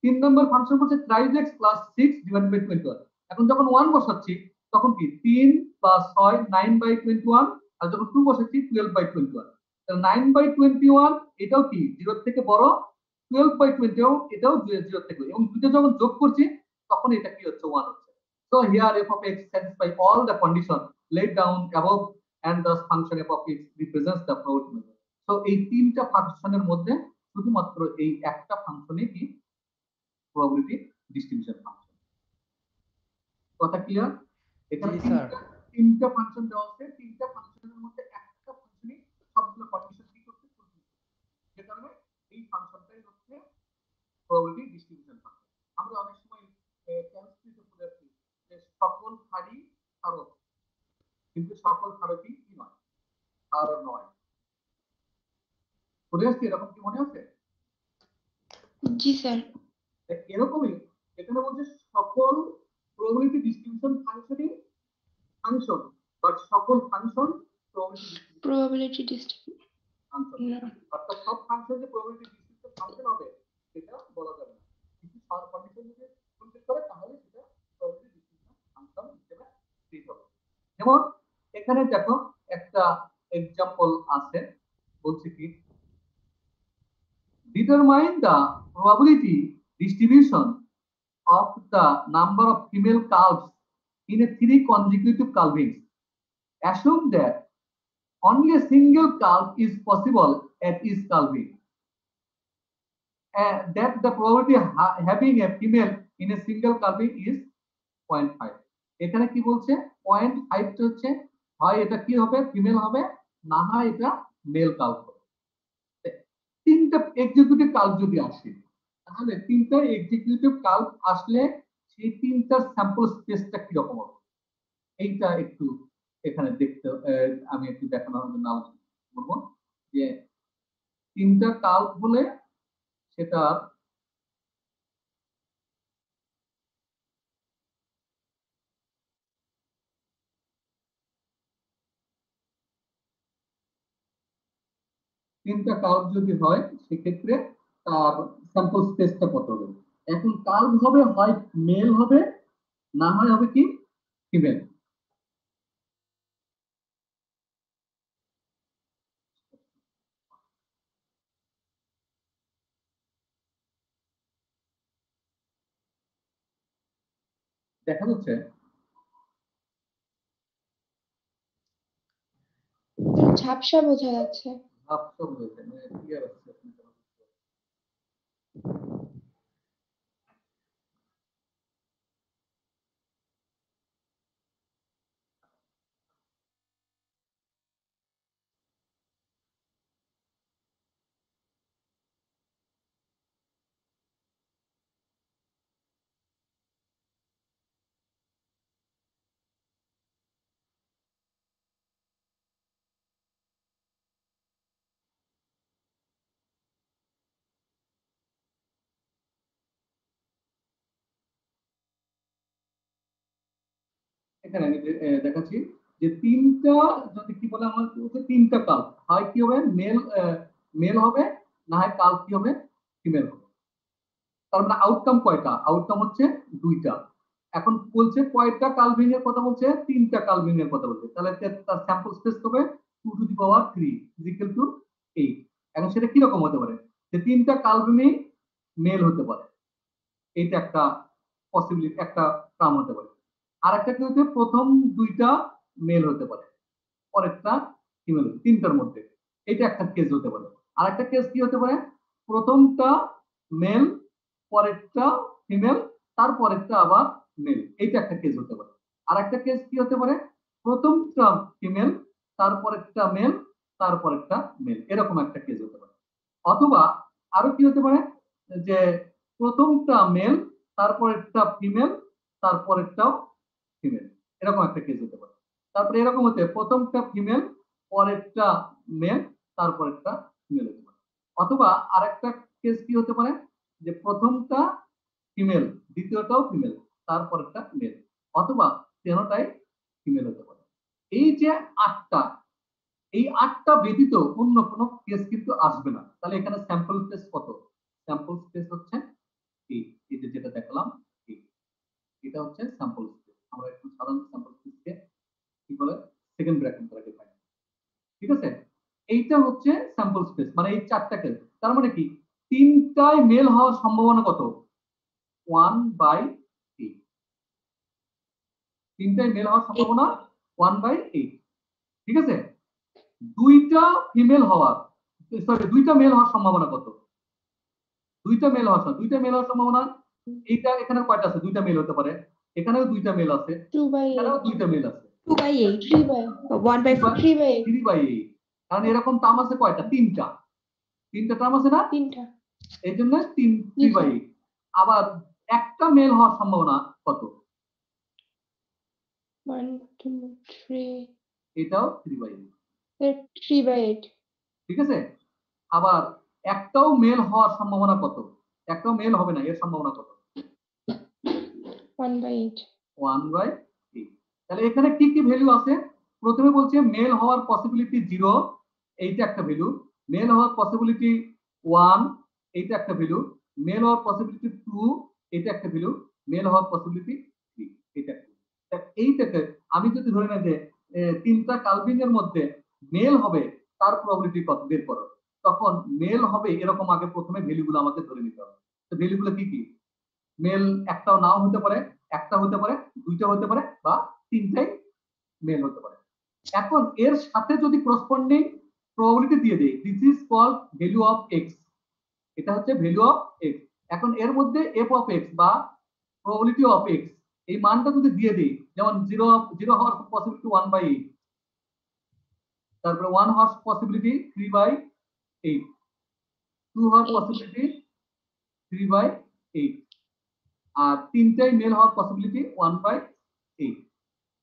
3 number function বলছে ট্রাইজ x প্লাস 6 ডিভাইডেড বাই 21, এখন যখন 1 বসাচ্ছি তখন কি 3 প্লাস 6 9/21, আর যখন 2 বসাচ্ছি 12/21, তাহলে 9/21 এটাও কি 0 থেকে বড়, 12/20 এটাও 0 থেকে, এবং দুটো যখন যোগ করছি তখন এটা কি হচ্ছে, 1 হচ্ছে। So here f of x satisfy all the condition laid down above and thus function f of x represents the probability measure. So এই তিনটা ফাংশনের মধ্যে শুধুমাত্র এই একটা ফাংশনে কি probability distribution ফাংশন। কথা ক্লিয়ার? এখানে জি, স্যার। তিনটা ফাংশন দেওয়া আছে, তিনটা ফাংশনের মধ্যে একটা ফাংশনই সবগুলো কন্ডিশন কি করতে ফুলফিল করতে, যে কারণে এই ফাংশনটাই হচ্ছে probability distribution ফাংশন। আমরা অনেক সময় ট্রান্সক্রিপ্টে বলেছি যে সকল খারি কারক, কিন্তু সকল কারকই কি নয়, আর নয়। বলে আসছি এরকম কি মনে আছে? জি স্যার। এরকমই এখানে বলছে সকল প্রবাবিলিটি ডিস্ট্রিবিউশন ফাংশনই ফাংশন, বাট সকল ফাংশন প্রবাবিলিটি ডিস্ট্রিবিউশন ফাংশন, না। অর্থাৎ সব ফাংশন যে প্রবাবিলিটি ডিস্ট্রিবিউশন ফাংশন হবে সেটা বলা যাবে না, কিন্তু সব কন্ডিশন যদি ফুলফিল করে তাহলে সেটা প্রবাবিলিটি ডিস্ট্রিবিউশন ফাংশন হিসেবে ট্রিট হবে। যেমন এখানে দেখো একটা एग्जांपल আছে, বলছে কি determine the probability distribution of the number of female calves in a 3 consecutive calvings. Assume that only a single calf is possible at each calving. That the probability having a female in a single calving is 0.5. এখানে কি বলছে 0.5 টা হচ্ছে হয় এটা কি হবে, female হবে, না হয় এটা মেল কাল্প হবে। তিনটা এক্সিকিউটিভ কাল্প যদি আসে তাহলে তিনটা এক্সিকিউটিভ কাল্প আসলে সেই তিনটার স্যাম্পল স্পেসটা কিরকম হবে এইটা একটু এখানে দেখতে আমি একটু দেখানোর জন্য আলোচনা করবো যে তিনটা কাল হলে সেটা তিনটা কাল যদি হয় সেক্ষেত্রে তার স্যাম্পল স্পেসটা কত হবে এখন কাল হবে হয় মেল হবে না হয় হবে কি ফিমেল দেখা যাচ্ছে ঝাপসা বোঝা যাচ্ছে। ঝাপসা হয়েছে মানে ক্লিয়ার আছে এখানে আমি দেখাচ্ছি যে তিনটা যদি কি বলে আমার তিনটা কাল হয় কি হবে মেল মেল হবে না হয় কাল কি হবে ফিমেল হবে তার মানে আউটকাম কয়টা আউটকাম হচ্ছে দুইটা এখন বলছে কয়টা কালভিং এর কথা বলছে তিনটা কালভিং এর কথা বলছে তাহলে তার স্যাম্পল স্পেস হবে 2 two the power 3 equal to 8 এখন সেটা কি রকম হতে পারে যে তিনটা কালভিং মেল হতে পারে এইটা একটা পসিবিলিটি একটা টার্ম হতে পারে আর একটা কি হচ্ছে প্রথম দুইটা মেল হতে পারে পরেরটা ফিমেল তিনটার মধ্যে এটা একটা কেস হতে পারে আর একটা কেস কি হতে পারে প্রথমটা মেল পরেরটা ফিমেল তারপরেরটা আবার মেল এইটা একটা কেস হতে পারে আর একটা কেস কি হতে পারে প্রথমটা ফিমেল তারপরেরটা মেল তারপরেরটা মেল এরকম একটা কেস হতে পারে অথবা আরো কি হতে পারে যে প্রথমটা মেল তারপরেরটা ফিমেল তারপরেরটাও ফিমেল এরকম একটা কেস হতে পারে তারপরে এরকম হতে প্রথমটা ফিমেল পরেরটা মেল তারপরেরটা ফিমেল হতে পারে অথবা আরেকটা কেস কি হতে পারে যে প্রথমটা ফিমেল দ্বিতীয়টাও ফিমেল তারপরেরটা মেল অথবা তেরোটাই ফিমেল হতে পারে এই যে আটটা এই আটটা ব্যতীত অন্য কোনো কেস কিন্তু আসবে না তাহলে এখানে স্যাম্পল স্পেস কত স্যাম্পল স্পেস হচ্ছে এই যে যেটা দেখালাম এটা হচ্ছে স্যাম্পল স্পেস আমরা একটু সাধারণ স্যাম্পল স্পেসকে কি বলে সেকেন্ড ব্র্যাকেট করে দেখাই ঠিক আছে এইটা হচ্ছে স্যাম্পল স্পেস মানে এই চারটা কেস তার মানে কি তিনটায় মেল হওয়ার সম্ভাবনা কত 1/8 তিনটায় মেল হওয়ার সম্ভাবনা 1/8 ঠিক আছে দুইটা ফিমেল হওয়ার সরি দুইটা মেল হওয়ার সম্ভাবনা কত দুইটা মেল হওয়ার সম্ভাবনা এইটা এখানে কয়টা আছে দুইটা মেল হতে পারে এখানেও দুইটা মেল আছে 2/8 এখানেও দুইটা মেল আছে 2/8 3/8 3/8 কারণ এরকম টার্ম আছে কয়টা তিনটা টার্ম আছে না তিনটা এই জন্য 3/8 আবার একটা মেল হওয়ার সম্ভাবনা কত 1 2 3 এটাও 3/8 3/8 ঠিক আছে আবার একটাও মেল হওয়ার সম্ভাবনা কত একটাও মেল হবে না এর সম্ভাবনা কত 1/8 1/8 তাহলে এখানে কি কি ভ্যালু আছে প্রথমে বলছে মেল হওয়ার পসিবিলিটি 0 এইটা একটা ভ্যালু মেল হওয়ার পসিবিলিটি 1 এইটা একটা ভ্যালু মেল হওয়ার পসিবিলিটি 2 এটা একটা ভ্যালু মেল হওয়ার পসিবিলিটি 3 এটা এইটাকে আমি যদি ধরে নেই যে তিনটা কালভিং এর মধ্যে মেল হবে তার প্রবাবিলিটি কত বের করো তখন মেল হবে এরকম আগে প্রথমে ভ্যালুগুলো আমাকে ধরে নিতে হবে তো ভ্যালুগুলো কি কি মেল একটাও নাও হতে পারে একটা হতে পারে দুইটা হতে পারে বা তিনটাই মেল হতে পারে এখন এর সাথে যদি করসপন্ডিং প্রবাবিলিটি দিয়ে দেই this is called value of x এটা হচ্ছে ভ্যালু অফ এক্স এখন এর মধ্যে এফ অফ এক্স বা প্রবাবিলিটি অফ এক্স এই মানটা যদি দিয়ে দেই যেমন 0 হওয়ার পসিবিলিটি 1/8 তারপরে 1 হওয়ার পসিবিলিটি 3/8 2 হওয়ার পসিবিলিটি 3/8 আর তিনটাই মেল হওয়ার পসিবিলিটি 1/8।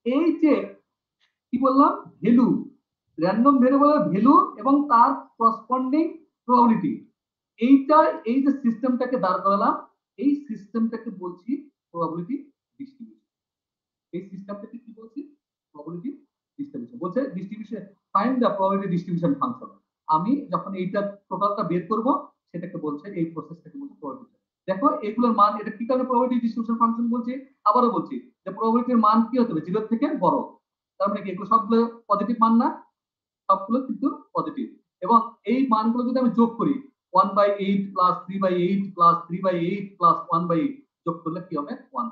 এই যে কি বললাম, ভ্যালু, র্যান্ডম ভেরিয়েবলের ভ্যালু এবং তার করসপন্ডিং প্রবাবিলিটি, এইটা এই যে সিস্টেমটাকে দাঁড় করালাম, এই সিস্টেমটাকে বলছি প্রবাবিলিটি ডিস্ট্রিবিউশন। এই সিস্টেমটাকে কি বলছি? Probability distribution. বলছে distribution, find the probability distribution function. আমি যখন এইটা টোটালটা বের করব, সেটাকে বলছে, এই প্রসেসটাকে বলছে প্রবাবিলিটি। দেখো এগুলোর মান, এটা কি কারণে প্রবাবিলিটি ডিস্ট্রিবিউশন ফাংশন বলছি? আবারও বলছি যে প্রবাবিলিটির মান কি হতে হবে? 0 থেকে বড়। তার মানে কি এগুলো সবগুলো পজিটিভ মান না? সবগুলো কিন্তু পজিটিভ। এবং এই মানগুলো যদি আমি যোগ করি 1/8 প্লাস 3/8 প্লাস 3/8 প্লাস 1/8 যোগ করলে কি হবে? 1।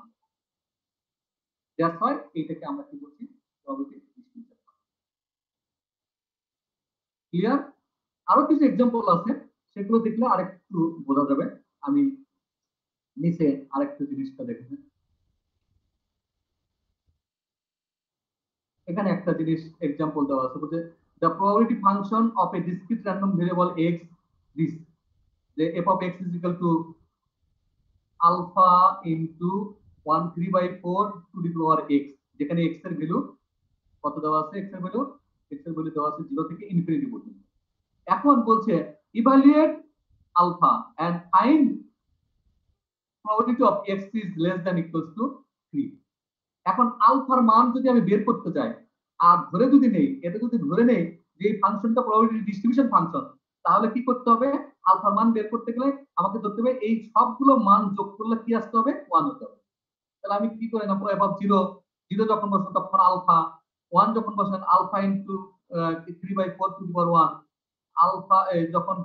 দ্যাটস হোয়াই এইটাকে আমরা কি বলছি? Probability distribution. ক্লিয়ার? আরো কিছু এক্সাম্পল আছে, সেগুলো দেখলে আরেকটু বোঝা যাবে। আমি নিচে আরেকটু জিনিসটা দেখেন, এখানে একটা জিনিস এক্সাম্পল দেওয়া আছে, বলছে the probability function of a discrete random variable x this, the f of x is equal to alpha into 1/3/4 to the power x, যেখানে x এর ভ্যালু কত দেওয়া আছে? x এর ভ্যালু দেওয়া আছে 0 থেকে ইনফিনিটি পর্যন্ত। এখন বলছে evaluate alpha and find probability of x is less than equals to 3। এখন আলফার মান যদি আমি বের করতে যাই, আর ধরে যদি নেই, এটা যদি ধরে নেই যে এই ফাংশনটা প্রবাবিলিটি ডিস্ট্রিবিউশন ফাংশন, তাহলে কি করতে হবে? আলফার মান বের করতে গেলে আমাকে ধরতে হবে এই সবগুলো মান যোগ করলে কি আসতে হবে? 1 হতে হবে। তাহলে আমি কি করে নেবো? এবার 0 যখন বসাবো তখন আলফা, 1 যখন বসান alpha into 3/4 to the power 1, alpha যখন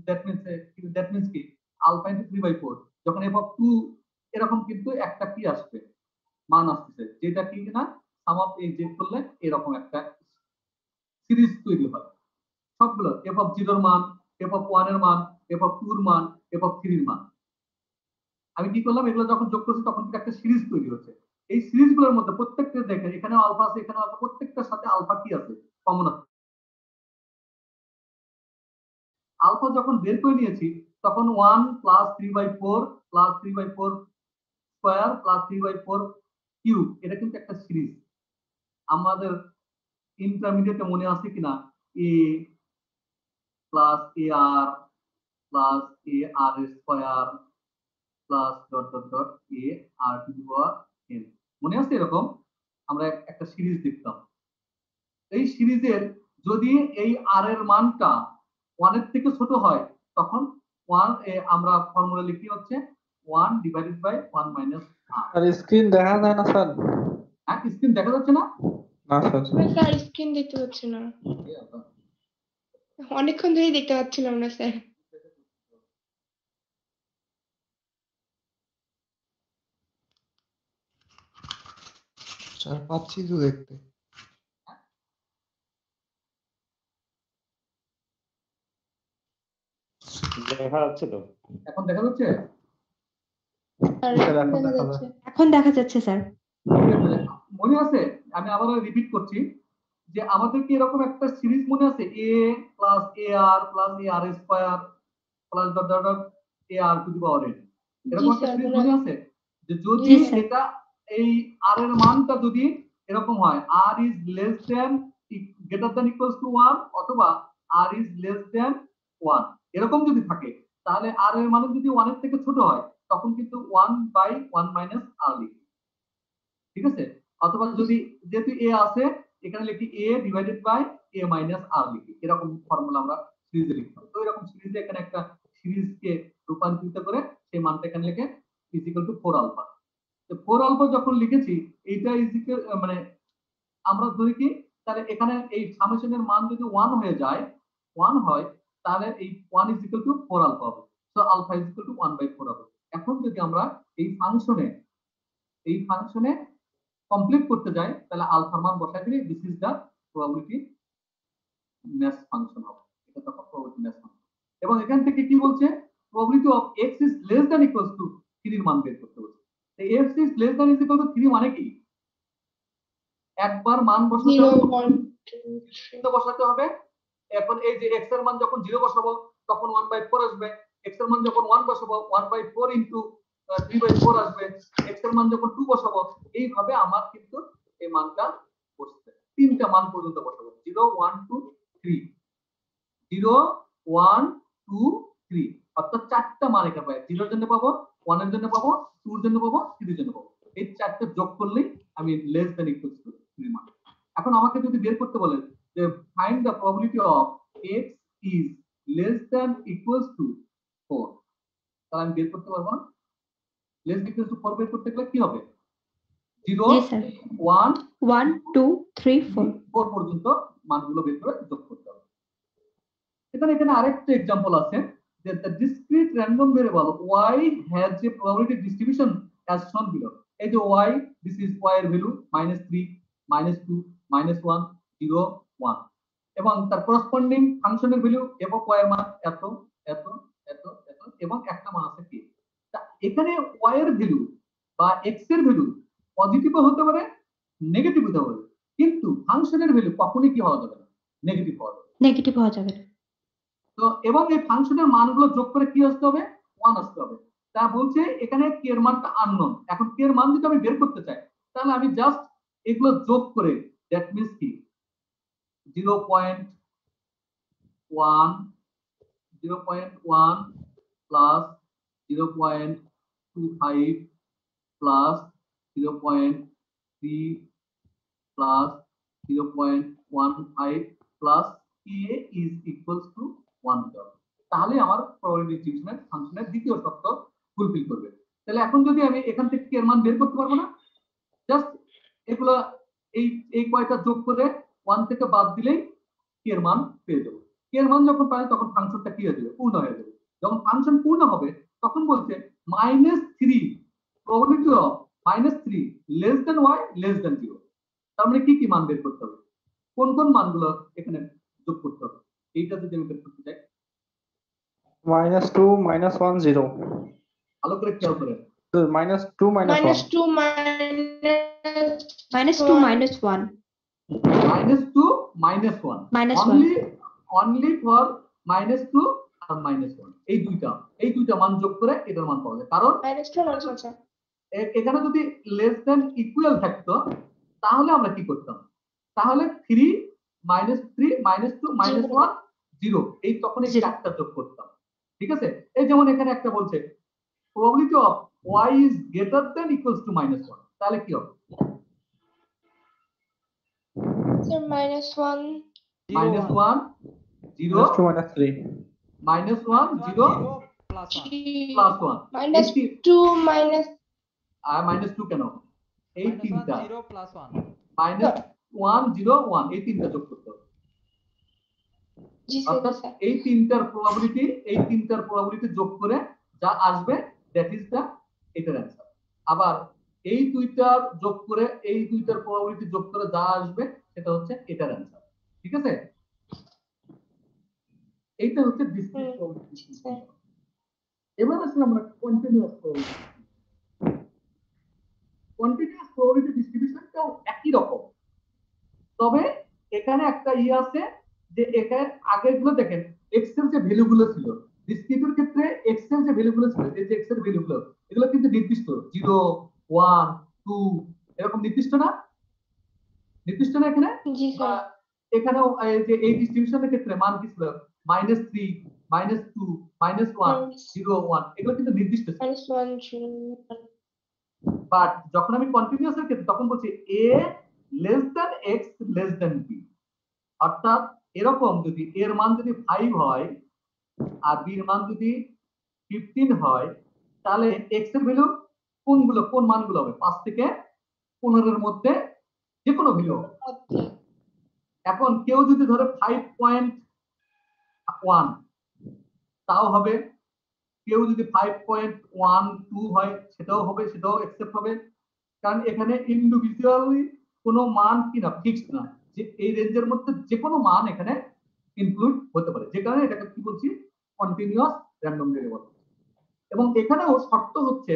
দ্যাট মিন্স কি আলফা ইনটু 3/4, যখন f of 2 এরকম কিন্তু একটা কি আসবে? মান আসছে, যেটা কি না সাম অফ এই যোগ করলে এরকম একটা সিরিজ তৈরি হয়। সবগুলো f of 0 এর মান, f of 1 এর মান, f of 2 এর মান, f of 3 এর মান, আমি কি করলাম? এগুলো যখন যোগ করছি তখন একটা সিরিজ তৈরি হচ্ছে। এই সিরিজগুলোর মধ্যে প্রত্যেকটা দেখেন, এখানে আলফা আছে, এখানে আলফা, প্রত্যেকটার সাথে আলফা কি আছে? কমন আছে। আলফা যখন বের করে নিয়েছি তখন 1 plus 3/4 plus 3/4 square plus 3/4 cube, এটা কিন্তু একটা সিরিজ। আমাদের ইন্টারমিডিয়েটে মনে আছে কিনা? A plus a r plus a r square plus dot dot dot a r to the power n, মনে আছে? এরকম আমরা একটা সিরিজ দেখতাম। এই সিরিজের যদি এই আর এর মানটা 1 এর থেকে ছোট হয়, তখন 1 আমরা ফর্মুলা লিখি হচ্ছে 1 ডিভাইডেড বাই 1 মাইনাস আর। আর স্ক্রিন দেখা যায় না স্যার? হ্যাঁ, স্ক্রিন দেখা যাচ্ছে না? না স্যার। স্যার স্ক্রিন দেখতে পাচ্ছি না, অনেকক্ষণ ধরেই দেখতে পাচ্ছিলাম না স্যার। স্যার পাচ্ছি তো দেখতে। দেখা যাচ্ছে তো? এখন দেখা যাচ্ছে? স্যার স্যার, এখন দেখা দেখা যাচ্ছে। এখন দেখা যাচ্ছে স্যার। মনে আছে? আমি আবার রিপিট করছি যে আমাদের কি এরকম একটা সিরিজ মনে আছে? A plus a r plus a r square plus dot dot dot a r to the power n, জি এরকম একটা স্যার, সিরিজ মনে মনে আছে। আছে? যে যদি জি স্যার। এটা এই আর এর মানটা যদি এরকম হয়, r is less than greater than equals to 1 অথবা আর ইজ লেস দেন 1, এরকম যদি থাকে, তাহলে আর এর মান যদি 1 এর থেকে ছোট হয়, তখন কিন্তু 1/1 মাইনাস আর লিখি। ঠিক আছে? অথবা যদি যেহেতু এ আছে, এখানে লিখি এ ডিভাইডেড বাই এ মাইনাস আর লিখি, এরকম ফর্মুলা আমরা সিরিজে লিখতাম। তো এরকম সিরিজে এখানে একটা সিরিজকে রূপান্তরিত করে সেই মানটা এখানে লিখে ইজ ইকুয়াল টু 4 আলফা। তো 4 আলফা যখন লিখেছি, এইটা ইজ ইকুয়াল মানে আমরা ধরি কি, তাহলে এখানে এই সামেশনের মান যদি 1 হয়ে যায়, 1 হয়, তাহলে এই 1 ইজ ইকুয়াল টু 4 আলফা হবে। So alpha is equal to 1/4 হবে। এখন যদি আমরা এই ফাংশনে কমপ্লিট করতে যাই, তাহলে আলফার মান বসাই দিলে this is the probability mass function হবে। এটা তখন প্রবাবিলিটি ম্যাচ ফাংশন। এবং এখান থেকে কি বলছে? Probability of x is less than equals to 3 এর মান বের করতে বলছে। তো x is less than is equal two 3 মানে কি? একবার মান বসাতে 0 হবে, 1 2 বসাতে হবে। এখন এই যে x এর মান যখন 0 বসাবো তখন 1/4 আসবে, x এর মান যখন 1 বসাবো 1/4 ইনটু 3/4 আসবে, x এর মান যখন 2 বসাবো এইভাবে আমার কিন্তু এই মানটা বসবে। তিনটা মান পর্যন্ত বসাবো 0 1 2 3 0 1 2 3 অর্থাৎ চারটা মান এখানে পাই। 0 এর জন্য পাবো, 1 এর জন্য পাবো, 2 এর জন্য পাবো, 3 এর জন্য পাবো। এই চারটা যোগ করলেই আমি লেস দ্যান ইকুয়ালস টু 3 মান। এখন আমাকে যদি বের করতে বলে যে find the probability of x is less than equals to 4, তাহলে আমি বের করতে পারবো না। লেস দ্যান ইকুয়ালস টু 4 বের করতে গেলে কি হবে? 0 জি স্যার 1 1 2 3 4 4 পর্যন্ত মানগুলো বের করে যোগ করতে হবে। এখানে আরেকটা एग्जांपल আছে যে the discrete random variable y has a probability distribution as shown below. এই যে y, this is y এর ভ্যালু -3 -2 -1 0 1 এবং তার করসপন্ডিং ফাংশনের ভ্যালু f of y এর মান এত এত এত এত এবং একটা মান আছে কি। তা এখানে y এর ভ্যালু বা x এর ভ্যালু পজিটিভ হতে পারে, নেগেটিভ হতে পারে, কিন্তু ফাংশনের ভ্যালু কখনোই কি হওয়া যাবে না, নেগেটিভ হওয়া যাবে। নেগেটিভ হওয়া যাবে না। তো এবং এই ফাংশনের মানগুলো যোগ করে কি আসতে হবে? 1 আসতে হবে। তা বলছে এখানে k এর মানটা আননোন। এখন k এর মান যদি আমি বের করতে চাই তাহলে আমি জাস্ট এগুলো যোগ করে দ্যাট মিন্স কি 0.1 plus 0.25 plus 0.3 plus 0.15 plus a is equals to 1 হবে। তাহলে আমার প্রবাবিলিটি ডিস্ট্রিবিউশনের ফাংশনের দ্বিতীয় শর্ত ফুলফিল করবে। তাহলে এখন যদি আমি এখান থেকে k এর মান বের করতে পারবো না, জাস্ট এগুলা এই কয়টা যোগ করে 1 থেকে বাদ দিলেই k এর মান পেয়ে যাবো। k এর মান যখন পাই তখন ফাংশনটা কি হয়ে যাবে? পূর্ণ হয়ে যাবে। যখন ফাংশন পূর্ণ হবে তখন বলছে -3 probability of -3 less than y less than 0। তার মানে কি কি মান বের করতে হবে? কোন কোন মানগুলো এখানে যোগ করতে হবে? এইটা যদি আমি বের করতে চাই -2 -1 0 ভালো করে খেয়াল করেন। -2 -1 -2 -2 -1 -2 -1 only for -2 আর -1 এই দুইটা মান যোগ করে এটার মান পাওয়া যায়। কারণ -2 এখানে যদি লেস দ্যান ইকুয়াল থাকতো তাহলে আমরা কি করতাম? তাহলে 3 -3 -2 -1 0 এই তখন এই চারটা যোগ করতাম। ঠিক আছে? এই যেমন এখানে একটা বলছে probability of y is greater than equals to -1, তাহলে কি হবে? স্যার -1 -1 0 -2 -3 -1 0 প্লাস 1 +1 -2 আর -2 কেন? এই তিনটা 0 প্লাস 1 -1 0 1 এই তিনটা যোগ করতে হবে। জি স্যার অর্থাৎ এই তিনটার প্রবাবিলিটি যোগ করে যা আসবে দ্যাট ইজ দা এটার অ্যানসার। আবার এই দুইটার যোগ করে এই দুইটার প্রবাবিলিটি যোগ করে যা আসবে সেটা হচ্ছে এটার অ্যানসার। ঠিক আছে? এইটা হচ্ছে ডিসক্রিট প্রবাবিলিটি। এবার আসলে আমরা কন্টিনিউয়াস প্রবাবিলিটি ডিস্ট্রিবিউশনটাও একই রকম, তবে এখানে একটা আছে যে এখানে আগেরগুলো দেখেন এক্সেল যে ভ্যালুগুলো ছিল, ডিসক্রিটের ক্ষেত্রে এক্সেল যে ভ্যালুগুলো ছিল, এই যে এক্সেল ভ্যালুগুলো এগুলো কিন্তু নির্দিষ্ট 0 1 2 এরকম নির্দিষ্ট না এখানে। জি স্যার এখানেও এই যে এই ডিস্ট্রিবিউশনের ক্ষেত্রে মান কি ছিল? -3 -2 -1 0 1 এগুলো কিন্তু নির্দিষ্ট ছিল। -1 বাট যখন আমি কন্টিনিউয়াস এর ক্ষেত্রে তখন বলছি a less than x less than b, অর্থাৎ এরকম যদি এর মান যদি 5 হয় আর b এর মান যদি 15 হয় তাহলে x এর ভ্যালু কোন মানগুলো হবে? 5 থেকে 15 এর মধ্যে যে কোনো ভ্যালু হবে। এখন কেউ যদি ধরে 5.1 তাও হবে, কেউ যদি 5.12 হয় সেটাও হবে, সেটাও অ্যাকসেপ্ট হবে। কারণ এখানে ইন্ডিভিজুয়ালি কোনো মান কিনা ফিক্সড না, যে এই রেঞ্জের মধ্যে যে কোনো মান এখানে ইনক্লুড হতে পারে, যে কারণে এটাকে কি বলছি? Continuous random variable. এবং এখানেও শর্ত হচ্ছে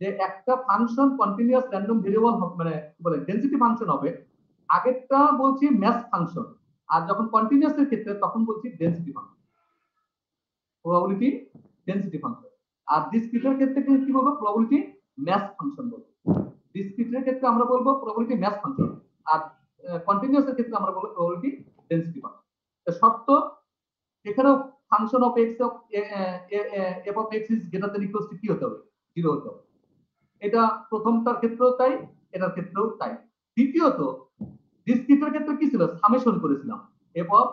যে একটা ফাংশন কন্টিনিউয়াস র‍্যান্ডম ভেরিয়েবল মানে কি বলে ডেনসিটি ফাংশন হবে। আগেরটা বলছি ম্যাথ ফাংশন, আর যখন কন্টিনিউয়াস এর ক্ষেত্রে তখন বলছি density function, probability density function. আর ডিসক্রিটের ক্ষেত্রে কি বলবো, প্রবাবিলিটি ম্যাচ ফাংশন বলবো। ডিসক্রিটের ক্ষেত্রে আমরা বলবো প্রবাবিলিটি ম্যাচ ফাংশন, আর কন্টিনিউয়াস এর ক্ষেত্রে আমরা বলবো প্রবাবিলিটি ডেনসিটি ফাংশন। তো শর্ত এখানেও function of x of F of x is greater than equals to কি হতে হবে, 0 হতে হবে। এটা প্রথমটার ক্ষেত্রেও তাই, এটার ক্ষেত্রেও তাই। দ্বিতীয়ত ডিসক্রিটের ক্ষেত্রে কি ছিল, সামেশন করেছিলাম, F of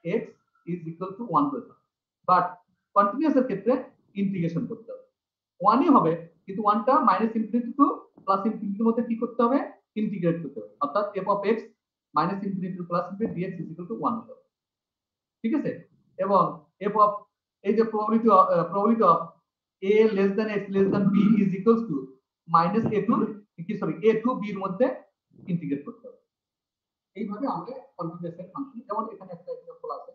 x is equal to 1 করেছিলাম, বাট কন্টিনিউয়াস এর ক্ষেত্রে ইন্টিগ্রেশন করতে হবে, 1ই হবে, কিন্তু 1টা মাইনাস ইনফিনিটি টু প্লাস ইনফিনিটির মধ্যে কি করতে হবে, ইন্টিগ্রেট করতে হবে, অর্থাৎ f of x minus infinity to plus infinity dx is equal to 1 হতে হবে। ঠিক আছে, এবং এফ অফ এই যে probability of a less than x less than b is equals to minus a to b এর মধ্যে ইন্টিগ্রেট করতে হবে। এইভাবে আমরা কন্টিনিউয়াস এর ফাংশন, যেমন এখানে একটা एग्जांपल আছে,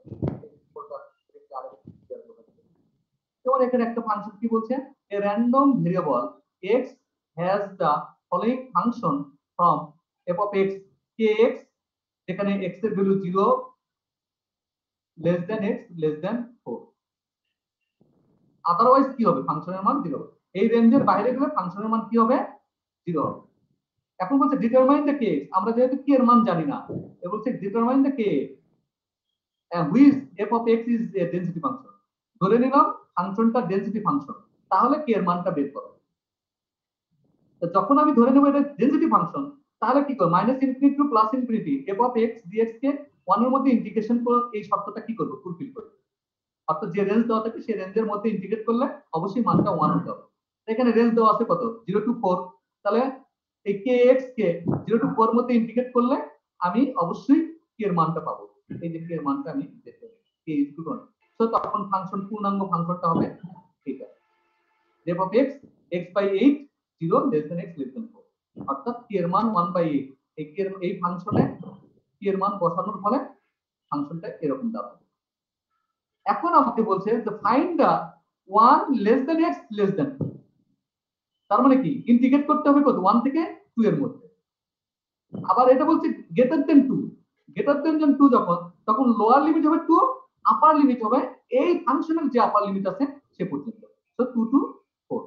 যেমন এখানে একটা ফাংশন কি বলছে, a random variable x has the following function from f of x kx, যেখানে x এর value 0 less than x less than 4, otherwise কি হবে, ফাংশনের মান 0 হবে। এই রেঞ্জের বাইরে গেলে ফাংশনের মান কি হবে, 0 হবে। এখন বলছে ডিটারমাইন দ্য কেস, আমরা যেহেতু কি এর মান জানি না, এ বলছে determine the case which F of x is a density function. ধরে নিলাম ফাংশনটা ডেনসিটি ফাংশন, তাহলে কি এর মানটা বের করো। তো যখন আমি ধরে নেব এটা ডেনসিটি ফাংশন, তাহলে কি করব, minus infinity to plus infinity f of x dx কে 1 এর মধ্যে ইন্টিগ্রেশন করে এই শর্তটা কি করব, ফুলফিল করব। অর্থাৎ যে রেঞ্জ দেওয়া থাকে সেই রেঞ্জের মধ্যে ইন্টিগ্রেট করলে অবশ্যই মানটা 1 হতে হবে। এখানে রেঞ্জ দেওয়া আছে কত, 0 টু 4, তাহলে এই kx কে 0 টু 4 এর মধ্যে ইন্টিগ্রেট করলে আমি অবশ্যই k এর মানটা পাবো। এই যে k এর মানটা আমি দেখতে পাবো, k = 1। সো তখন ফাংশন পূর্ণাঙ্গ ফাংশনটা হবে এটা f of x x/8 0 less than x less than 4, অর্থাৎ k এর মান 1/8। এই ফাংশনে k এর মান বসানোর ফলে ফাংশনটা এরকম দাঁড়াবে। এখন আমাকে বলছে যে ফাইন্ড দা 1 less than x less than 2, তার মানে কি ইন্টিগ্রেট করতে হবে কত, 1 থেকে 2 এর মধ্যে। আবার এটা বলছে গ্রেটার দেন 2, গ্রেটার দেন 2 যখন, তখন লোয়ার লিমিট হবে 2, আপার লিমিট হবে এই ফাংশনের যে আপার লিমিট আছে সে পর্যন্ত। সো 2 টু 4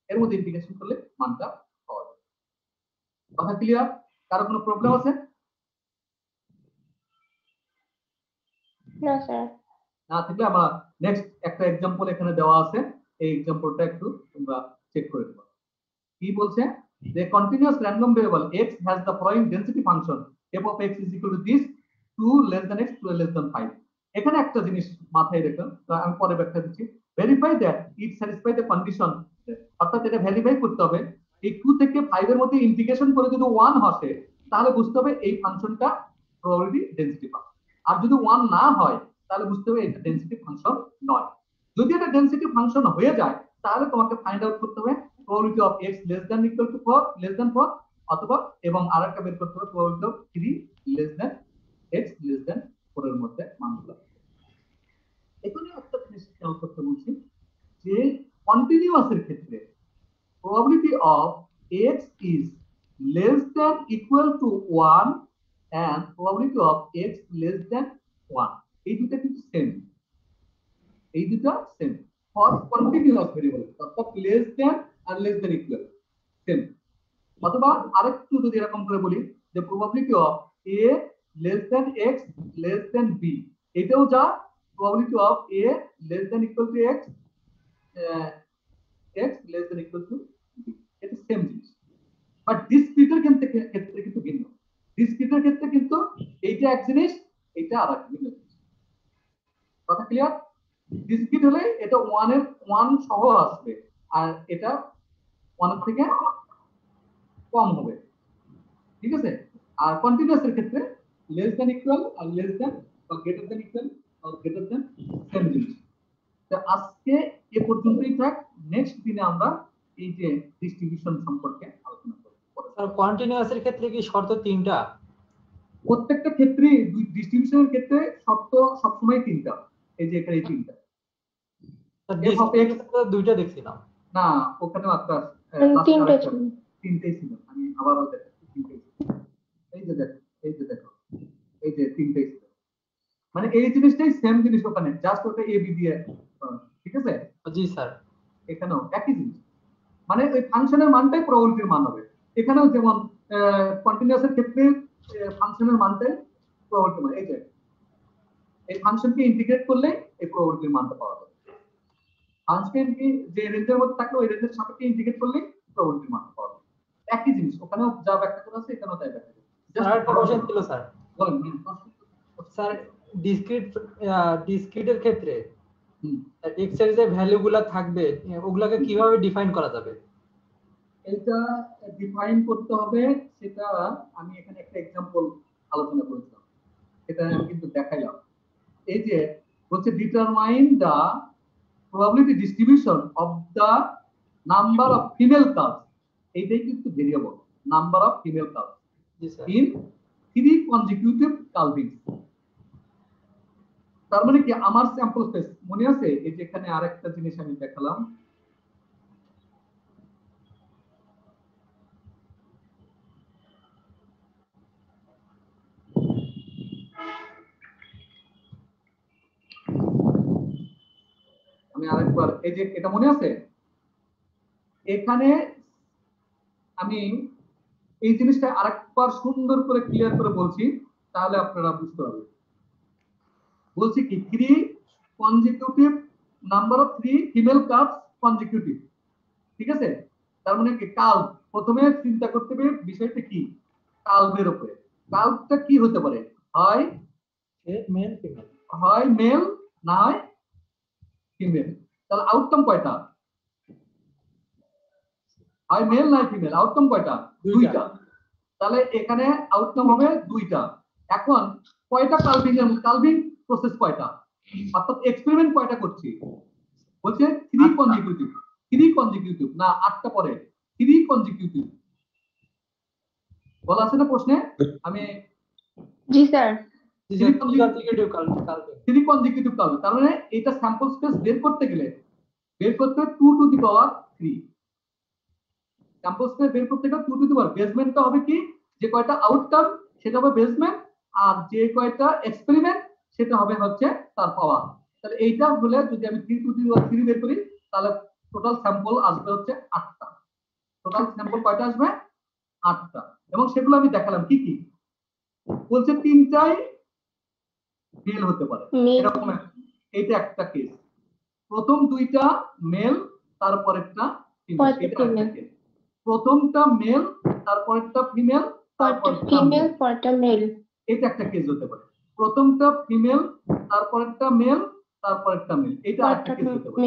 এর মধ্যে ইন্টিগ্রেশন করলে মানটা পাওয়া যাবে। কথা ক্লিয়ার? কারো কোনো প্রবলেম আছে? না স্যার। না থাকলে আমরা নেক্সট একটা एग्जांपल এখানে দেওয়া আছে, এই एग्जांपलটা একটু তোমরা চেক করে নিবা। কি বলছে, যে continuous random variable x has the following density function f of x is equal to this 2 less than x 2 less than 5। এখানে একটা জিনিস মাথায় রেখো, আমি পরে ব্যাখ্যা দিচ্ছি। Verify that it satisfy the condition, অর্থাৎ এটা ভেরিফাই করতে হবে এই 2 থেকে 5 এর মধ্যে ইন্টিগ্রেশন করে যদি 1 আসে, তাহলে বুঝতে হবে এই ফাংশনটা প্রবাবিলিটি ডেনসিটি ফাংশন। আর যদি 1 না হয় তাহলে বুঝতে হবে এটা ডেনসিটি ফাংশন নয়। যদি এটা ডেনসিটি ফাংশন হয়ে যায়, তাহলে তোমাকে ফাইন্ড আউট করতে হবে probability of x less than equal to 4 less than 4, অথবা এবং আরেকটা বের করতে হবে probability of 3 less than x less than 4 এর মধ্যে মানগুলো। এখানে একটা জিনিস খেয়াল করতে বলছি যে কন্টিনিউয়াস এর ক্ষেত্রে probability of x is less than equal to 1 and probability of x less than 1, এই দুটো কিন্তু সেম, এই দুটো সেম ফর কন্টিনিউয়াস ভেরিয়েবল, অর্থাৎ লেস দ্যান আর লেস দ্যান ইকুয়াল সেম। অথবা আরেকটু যদি এরকম করে বলি যে probability of a less than x less than b, এটাও যা probability of a less than equal to x x less than equal to b, এটা সেম জিনিস। বাট ডিসক্রিটের ক্ষেত্রে কিন্তু ভিন্ন। ডিসক্রিটের ক্ষেত্রে কিন্তু এইটা এক জিনিস, এটা আরেক জিনিস। কথা ক্লিয়ার? ডিসক্রিট হলে এটা 1 সহ আসবে, আর এটা 1 এর থেকে কম হবে। ঠিক আছে? আর কন্টিনিউয়াস এর ক্ষেত্রে লেস দ্যান ইকুয়াল আর লেস দ্যান বা গ্রেটার দ্যান ইকুয়াল আর গ্রেটার দ্যান সেম জিনিস। তো আজকে এ পর্যন্তই থাক, নেক্সট দিনে আমরা এই যে ডিস্ট্রিবিউশন সম্পর্কে আলোচনা করব। স্যার কন্টিনিউয়াস এর ক্ষেত্রে কি শর্ত 3টা? প্রত্যেকটা ক্ষেত্রে ডিস্ট্রিবিউশনের ক্ষেত্রে শর্ত সবসময় 3টা, এই যে এখানে এই 3টা। দুইটা দেখছিলাম না, ওখানে একটা তিনটেই ছিল, আমি আবারও দেখাচ্ছি, তিনটেই ছিল। এই যে দেখো, এই যে দেখো, এই যে তিনটেই ছিল, মানে এই জিনিসটাই সেম জিনিস ওখানে, জাস্ট ওটা এ বি দিয়ে। ঠিক আছে? জি স্যার। এখানেও একই জিনিস, মানে ওই ফাংশনের মানটাই প্রবাবিলিটির মান হবে। এখানেও যেমন কন্টিনিউয়াসের ক্ষেত্রে ফাংশনের মানটাই প্রবাবিলিটির মান। এই যে এই ফাংশনকে ইন্টিগ্রেট করলে এই প্রবাবিলিটির মানটা পাওয়া যাবে। ফাংশন কি যে রেঞ্জের মধ্যে থাকলে ওই রেঞ্জের সাপেক্ষে ইন্টিগ্রেট করলে প্রবাবিলিটির মান পাওয়া যাবে। একই জিনিস, ওখানেও যা ব্যাখ্যা করা আছে এখানেও তাই ব্যাখ্যা করা আছে। স্যার একটা কোশ্চেন ছিল স্যার। বলেন। স্যার ডিসক্রিটের ক্ষেত্রে হুম। এক্স এর যে ভ্যালুগুলো থাকবে ওগুলাকে কিভাবে ডিফাইন করা যাবে? এটা ডিফাইন করতে হবে, সেটা আমি এখানে একটা এক্সাম্পল আলোচনা করেছিলাম, সেটা আমি কিন্তু দেখাইলাম। এই যে হচ্ছে determine the probability distribution of the number of female calves, এইটাই কিন্তু variable, number of female calves জি স্যার। In 3 consecutive calving. তার মানে কি আমার স্যাম্পল স্পেস মনে আছে? এই যে এখানে আরেকটা জিনিস আমি দেখালাম, আমি আরেকবার, এই যে এটা মনে আছে, এখানে আমি এই জিনিসটা আরেকবার সুন্দর করে ক্লিয়ার করে বলছি, তাহলে আপনারা বুঝতে পারবেন। বলছি কি 3 consecutive number of 3 female calves consecutive, ঠিক আছে? তার মানে কি কালভ, প্রথমে চিন্তা করতে হবে বিষয়টা কি, কালভের উপরে। কালভটা কি হতে পারে? হয় মেল ফিমেল, হয় মেল না হয় ফিমেল। তাহলে আউটকাম কয়টা? হয় মেল না ফিমেল, আউটকাম কয়টা? দুইটা। তাহলে এখানে আউটকাম হবে দুইটা। এখন কয়টা কালভিং প্রসেস কয়টা, অর্থাৎ এক্সপেরিমেন্ট কয়টা করছি? বলছে 3 কনজিকিউটিভ। 3 কনজিকিউটিভ না 8টা পরে 3 কনজিকিউটিভ বলা আছে না প্রশ্নে? আমি জি স্যার। 3 কনজিকিউটিভ কালভিং। 3 কনজিকিউটিভ কালভিং, তার মানে এটা স্যাম্পল স্পেস বের করতে গেলে বের করতে 2 two the power 3। Sample space বের করতে গেলে 2 টু দি পাওয়ার, বেসমেন্টটা হবে কি, যে কয়টা আউটকাম সেটা হবে বেসমেন্ট, আর যে কয়টা এক্সপেরিমেন্ট সেটা হবে হচ্ছে তার পাওয়ার। তাহলে এইটা হলে যদি আমি 3 টু দি পাওয়ার 3 বের করি, তাহলে টোটাল স্যাম্পল আসবে হচ্ছে 8টা। টোটাল স্যাম্পল কয়টা আসবে? 8টা। এবং সেগুলো আমি দেখালাম কি কি। বলছে 3টাই মেল হতে পারে, এরকম এইটা একটা কেস। প্রথম 2টা মেল, তারপরেরটা ফিমেল, এটা একটা কেস। প্রথমটা মেল, তারপরেরটা ফিমেল, তারপরেরটা ফিমেল পরটা মেল, এটা একটা কেস হতে পারে। প্রথমটা ফিমেল, তারপরেরটা মেল, তারপরেরটা মেল, এটা একটা কেস হতে পারে।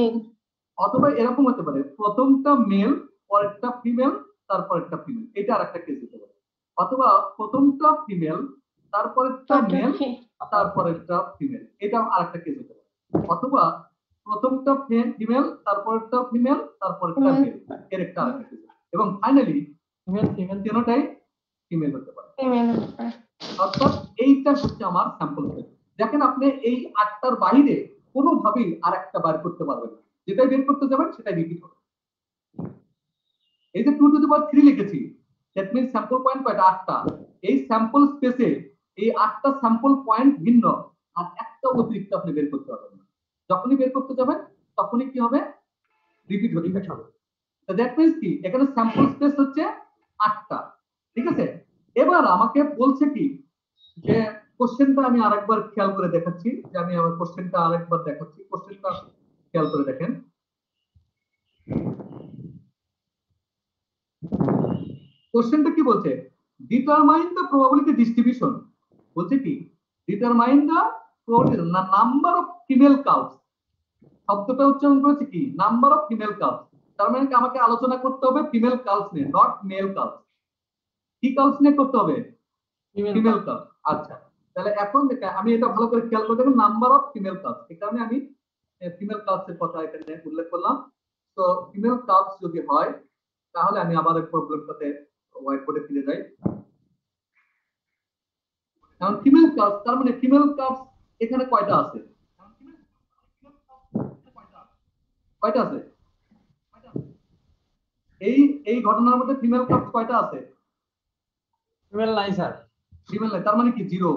অথবা এরকম হতে পারে প্রথমটা মেল, পরেরটা ফিমেল, তারপরেরটা ফিমেল, এটা আরেকটা কেস হতে পারে। অথবা প্রথমটা ফিমেল, তারপরেরটা মেল, তারপরেরটা ফিমেল, এটা আরেকটা কেস হতে পারে। অথবা প্রথমটা ফিমেল, তারপরেরটা ফিমেল, তারপরেরটা মেল, এর একটা আরেকটা কেস। এবং ফাইনালি ফিমেল তিনটাই ফিমেল হতে পারে। অর্থাৎ এইটা হচ্ছে আমার স্যাম্পল স্পেস। দেখেন আপনি এই 8টার বাইরে কোনোভাবেই আরেকটা বার করতে পারবেন না, যেটাই বের করতে যাবেন সেটাই রিপিট হবে। এই যে 2 টু দি পাওয়ার 3 লিখেছি, দ্যাট মিন্স স্যাম্পল পয়েন্ট কয়টা? 8টা। এই স্যাম্পল স্পেসে এই 8টা স্যাম্পল পয়েন্ট ভিন্ন, আর একটা অতিরিক্ত আপনি বের করতে পারবেন না। যখনই বের করতে যাবেন তখনই কি হবে? রিপিট হবে। তো দ্যাট মিন্স কি, এখানে স্যাম্পল স্পেস হচ্ছে 8টা, ঠিক আছে? এবার আমাকে বলছে কি, যে কোশ্চেনটা আমি আরেকবার খেয়াল করে দেখাচ্ছি, যে আমি আমার কোশ্চেনটা আরেকবার দেখাচ্ছি। কোশ্চেনটা খেয়াল করে দেখেন। কোশ্চেনটা কি বলছে? Determine the probability distribution. বলছে কি, determine the probability number of female calves. শব্দটা উচ্চারণ করেছে কি, নাম্বার অফ ফিমেল কালভস। তার মানে কি আমাকে আলোচনা করতে হবে ফিমেল কালভস নিয়ে, নট মেল কালভস। কি কালভস নিয়ে করতে হবে? ফিমেল কালভস। আচ্ছা, তাহলে এখন আমি এটা ভালো করে খেয়াল করে দেখুন, নাম্বার অফ ফিমেল কালভস, এই কারণে আমি ফিমেল কালভস এর কথা এখানে উল্লেখ করলাম। তো ফিমেল কালভস যদি হয়, তাহলে আমি আবার এই প্রবলেমটাতে হোয়াইট বোর্ডে ফিরে যাই। এখন ফিমেল কালভস, তার মানে ফিমেল কালভস এখানে কয়টা আছে? কয়টা আছে? এই ঘটনার মধ্যে ফিমেল কালভস কয়টা আছে? ফিমেল নাই স্যার। ফিমেল নাই, তার মানে কি 0,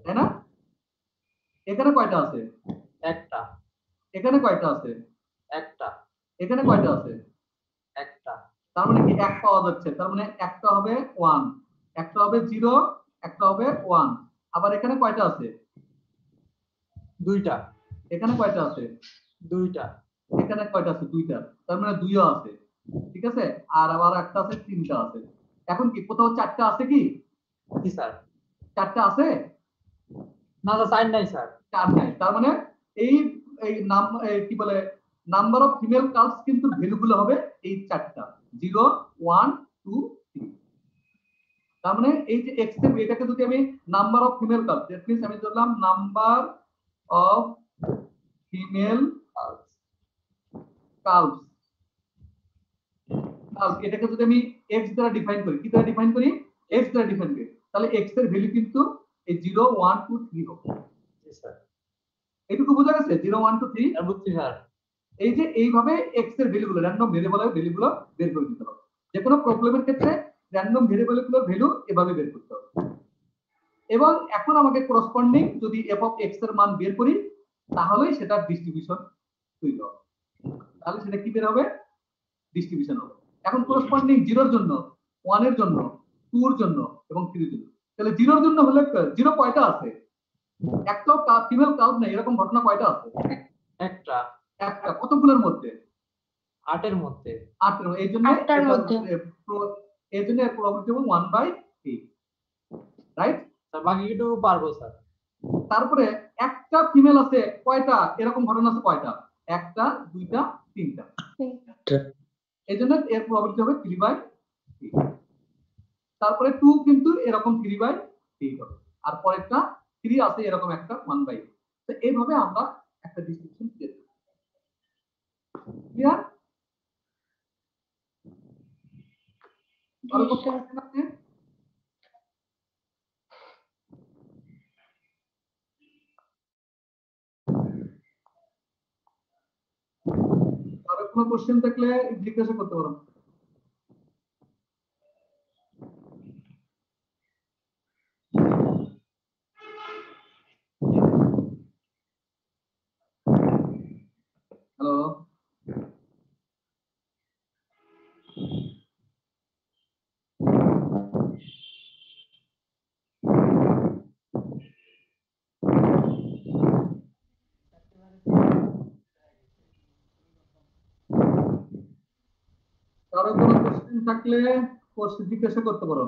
তাই না? এখানে কয়টা আছে? একটা। এখানে কয়টা আছে? একটা। এখানে কয়টা আছে? একটা। তার মানে কি এক পাওয়া যাচ্ছে, তার মানে একটা হবে 1, একটা হবে 0, একটা হবে 1। আবার এখানে কয়টা আছে? দুইটা। এখানে কয়টা আছে? দুইটা। এখানে কয়টা আছে? দুইটা, তার মানে 2ও আছে, ঠিক আছে। আর আবার একটা আছে, 3টা আছে। এখন কি কোথাও 4টা আছে কি? জি স্যার। 4টা আছে? না স্যার, সাইন নাই স্যার। 4 নাই, তার মানে এই এই নাম কি বলে নাম্বার অফ ফিমেল কালস কিন্তু ভ্যালুগুলো হবে এই 4টা, 0 1 2 3। তার মানে এই যে এক্স এর এটাকে যদি আমি number of female কালস, that means আমি ধরলাম নাম্বার অফ ফিমেল কালস, এটাকে যদি আমি এক্স দ্বারা ডিফাইন করি, কি দ্বারা ডিফাইন করি? এক্স দ্বারা ডিফাইন করি, তাহলে এক্স এর ভ্যালু কিন্তু এই 0 1 2 3 হবে। জি স্যার। এটুকু বোঝা গেছে? 0 1 2 3। স্যার বুঝছি স্যার। এই যে এইভাবে এক্স এর ভ্যালুগুলো, র্যান্ডম ভেরিয়েবলের ভ্যালুগুলো বের করে দিতে হবে। যে কোনো প্রবলেমের ক্ষেত্রে র্যান্ডম ভেরিয়েবলগুলোর ভ্যালু এভাবে বের করতে হবে। এবং এখন আমাকে করসপন্ডিং যদি এফ অফ এক্স এর মান বের করি, তাহলেই সেটা ডিস্ট্রিবিউশন তৈরি হবে। তাহলে সেটা কি বের হবে? ডিস্ট্রিবিউশন হবে। এখন করসপন্ডিং 0 এর জন্য, 1 এর জন্য, 2 এর জন্য এবং 3 এর জন্য। তাহলে 0 এর জন্য হলে 0 কয়টা আছে? একটাও ফিমেল কালস নেই, এরকম ঘটনা কয়টা আছে? একটা। একটা। কতগুলোর মধ্যে? 8 এর মধ্যে। 8 এর। এই জন্য আটটার মধ্যে। এর জন্য এর প্রবাবিলিটি হবে 1/8, রাইট? স্যার বাকিটুকু পারবো স্যার। তারপরে একটা ফিমেল আছে কয়টা? এরকম ঘটনা আছে কয়টা? একটা, দুইটা, তিনটা। এই জন্য এর প্রবাবিলিটি হবে 3/3। তারপরে 2 কিন্তু এরকম 3/8 হবে। আর পরেরটা 3 আছে এরকম একটা 1/8। তো এইভাবে আমরা একটা ডিস্ট্রিবিউশন পেয়ে যাবো। ক্লিয়ার? আর কোনো কোশ্চেন আছে? আর কোনো কোশ্চেন থাকলে জিজ্ঞাসা করতে পারো। হ্যালো, কারো কোনো কোশ্চেন থাকলে জিজ্ঞাসা করতে পারো।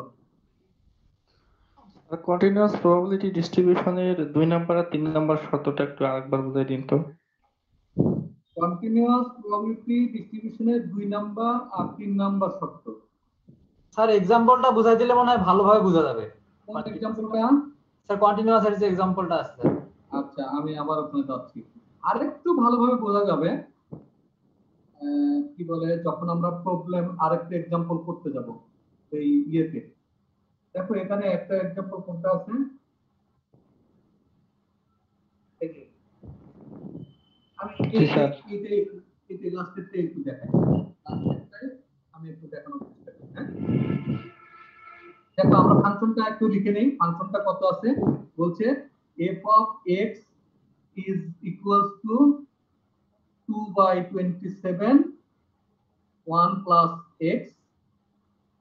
কন্টিনিউয়াস প্রবাবিলিটি ডিস্ট্রিবিউশনের 2 নাম্বার আর 3 নাম্বার শর্তটা একটু আরেকবার বুঝাই দিন তো। কন্টিনিউয়াস প্রবাবিলিটি ডিস্ট্রিবিউশনের 2 নাম্বার আর 3 নাম্বার শর্ত। স্যার এক্সাম্পলটা বুঝাই দিলে মনে হয় ভালোভাবে বোঝা যাবে। কোন এক্সাম্পলটা? স্যার কন্টিনিউয়াস এর যে এক্সাম্পলটা আছে স্যার। আচ্ছা, আমি আবার ওখানে যাচ্ছি, আরেকটু ভালোভাবে বোঝা যাবে। কি বলে, যখন আমরা প্রবলেম আরেকটা এক্সাম্পল করতে যাব এই ইয়েতে, দেখো এখানে একটা এক্সাম্পল কোনটা আছে? এই যে, আমি এই লাস্টেরটা একটু দেখাই, লাস্টেরটাই আমি একটু দেখানোর চেষ্টা করি। হ্যাঁ, দেখো আমরা ফাংশনটা একটু লিখে নেই। ফাংশনটা কত আছে? বলছে f of x is equals to 2/27 1 plus x,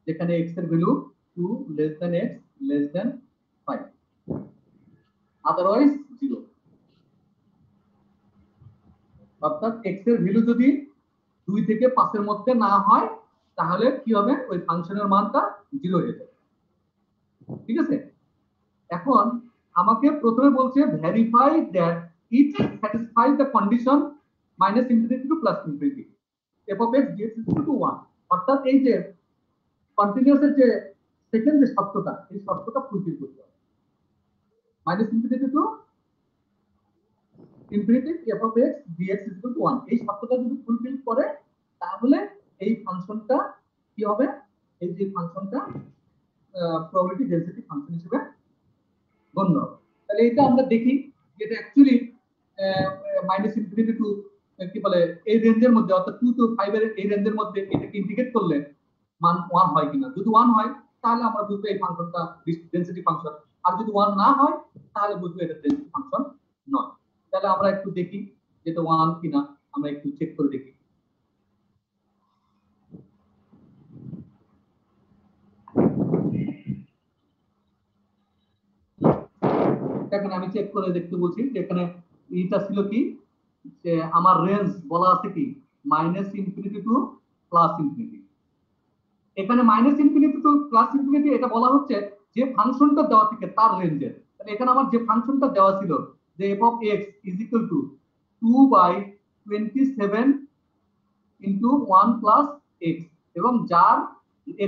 যেখানে x এর value 2 less than x less than 5, otherwise 0। অর্থাৎ x এর ভ্যালু যদি 2 থেকে 5 এর মধ্যে না হয়, তাহলে কি হবে? ওই ফাংশনের মানটা 0 হয়ে যাবে। ঠিক আছে? এখন আমাকে প্রথমে বলছে verify that it satisfies the condition -∞ to +∞, f of x dx = 1। অর্থাৎ এই যে কন্টিনিউয়াস এর যে সেকেন্ড যে শর্তটা, এই শর্তটা ফুলফিল করতে হবে। -∞ To ∞ f of x dx = 1, এই শর্তটা যদি ফুলফিল করে, তাহলে এই ফাংশনটা কি হবে? এই যে ফাংশনটা প্রবাবিলিটি ডেনসিটি ফাংশন হিসেবে গণ্য হবে। তাহলে এটা আমরা দেখি যেটা অ্যাকচুয়ালি -∞ টু কি বলে এই রেঞ্জের মধ্যে, অর্থাৎ 2 টু 5 এর এই রেঞ্জের মধ্যে এটাকে ইন্টিগ্রেট করলে মান 1 হয় কিনা। যদি 1 হয়, তাহলে আমরা বুঝবো এই ফাংশনটা ডেনসিটি ফাংশন। আর যদি 1 না হয়, তাহলে বুঝবো এটা ডেনসিটি ফাংশন নয়। তাহলে আমরা একটু দেখি যেটা 1 কিনা, আমরা একটু চেক করে দেখি। দেখেন আমি চেক করে দেখতে বলছি যে এখানে এইটা ছিল কি, যে আমার রেঞ্জ বলা আছে কি minus infinity to plus infinity. এখানে minus infinity to plus infinity এটা বলা হচ্ছে যে ফাংশনটা দেওয়া থেকে তার রেঞ্জের। তাহলে এখানে আমার যে ফাংশনটা দেওয়া ছিল যে f of x is equal to 2/27 into 1 plus x, এবং যার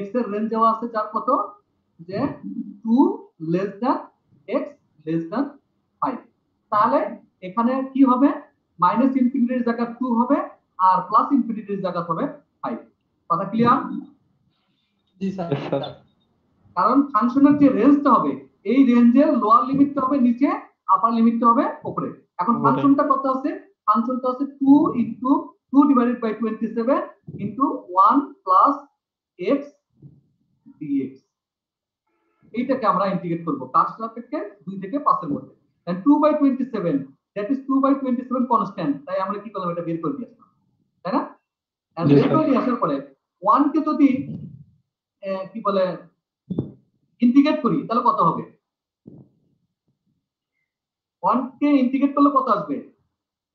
x এর রেঞ্জ দেওয়া আছে যার কত, যে 2 less than x less than 5। তাহলে এখানে কি হবে, মাইনাস ইনফিনিটির জায়গায় 2 হবে আর প্লাস ইনফিনিটির জায়গায় হবে 5। কথা ক্লিয়ার? জি স্যার। Yes, sir. কারণ ফাংশনের যে রেঞ্জটা হবে এই রেঞ্জের লোয়ার লিমিটটা হবে নিচে, আপার লিমিটটা হবে উপরে। এখন উপরে। ফাংশনটা কত আছে, ফাংশনটা আছে 2 into 2 divided by 27 into 1 plus x dx। এইটাকে আমরা ইন্টিগ্রেট করব কার সাপেক্ষে, 2 থেকে 5 এর মধ্যে। and 2/27 that is 2/27 কনস্ট্যান্ট, তাই আমরা কি করলাম, এটা বের করে দিয়ে আসলাম, তাই না? and Yes, বের sir. করে দিয়ে আসার পরে 1 কে যদি কি বলে ইন্টিগ্রেট করি তাহলে কত হবে, 1 কে ইন্টিগ্রেট করলে কত আসবে,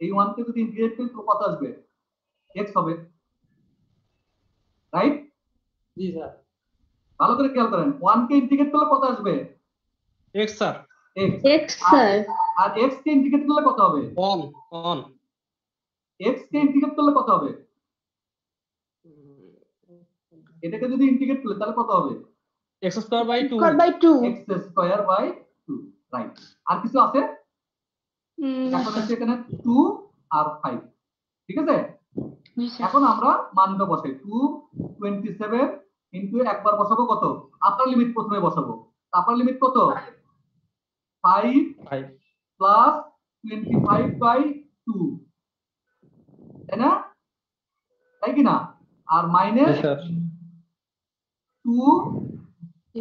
এই 1 কে যদি ইন্টিগ্রেট করি তাহলে কত আসবে, x হবে, রাইট? জি স্যার। ভালো করে খেয়াল করেন, 1 কে ইন্টিগ্রেট করলে কত আসবে, x sir x। x sir আর x কে ইন্টিগ্রেট করলে কত হবে, on x কে ইন্টিগ্রেট করলে কত হবে, এটাকে যদি ইন্টিগ্রেট করলে তাহলে কত হবে, x square by 2 square by 2 x square by 2, right? আর কিছু আছে, এখন আছে এখানে 2 আর 5, ঠিক আছে? এখন আমরা মানটা বসাই, 227 ইনটু একবার বসাবো কত, আপার লিমিট প্রথমে বসাবো, আপার লিমিট কত, 5 5 প্লাস 25/2, তাই না, তাই কি না? আর মাইনাস Yes, sir. 2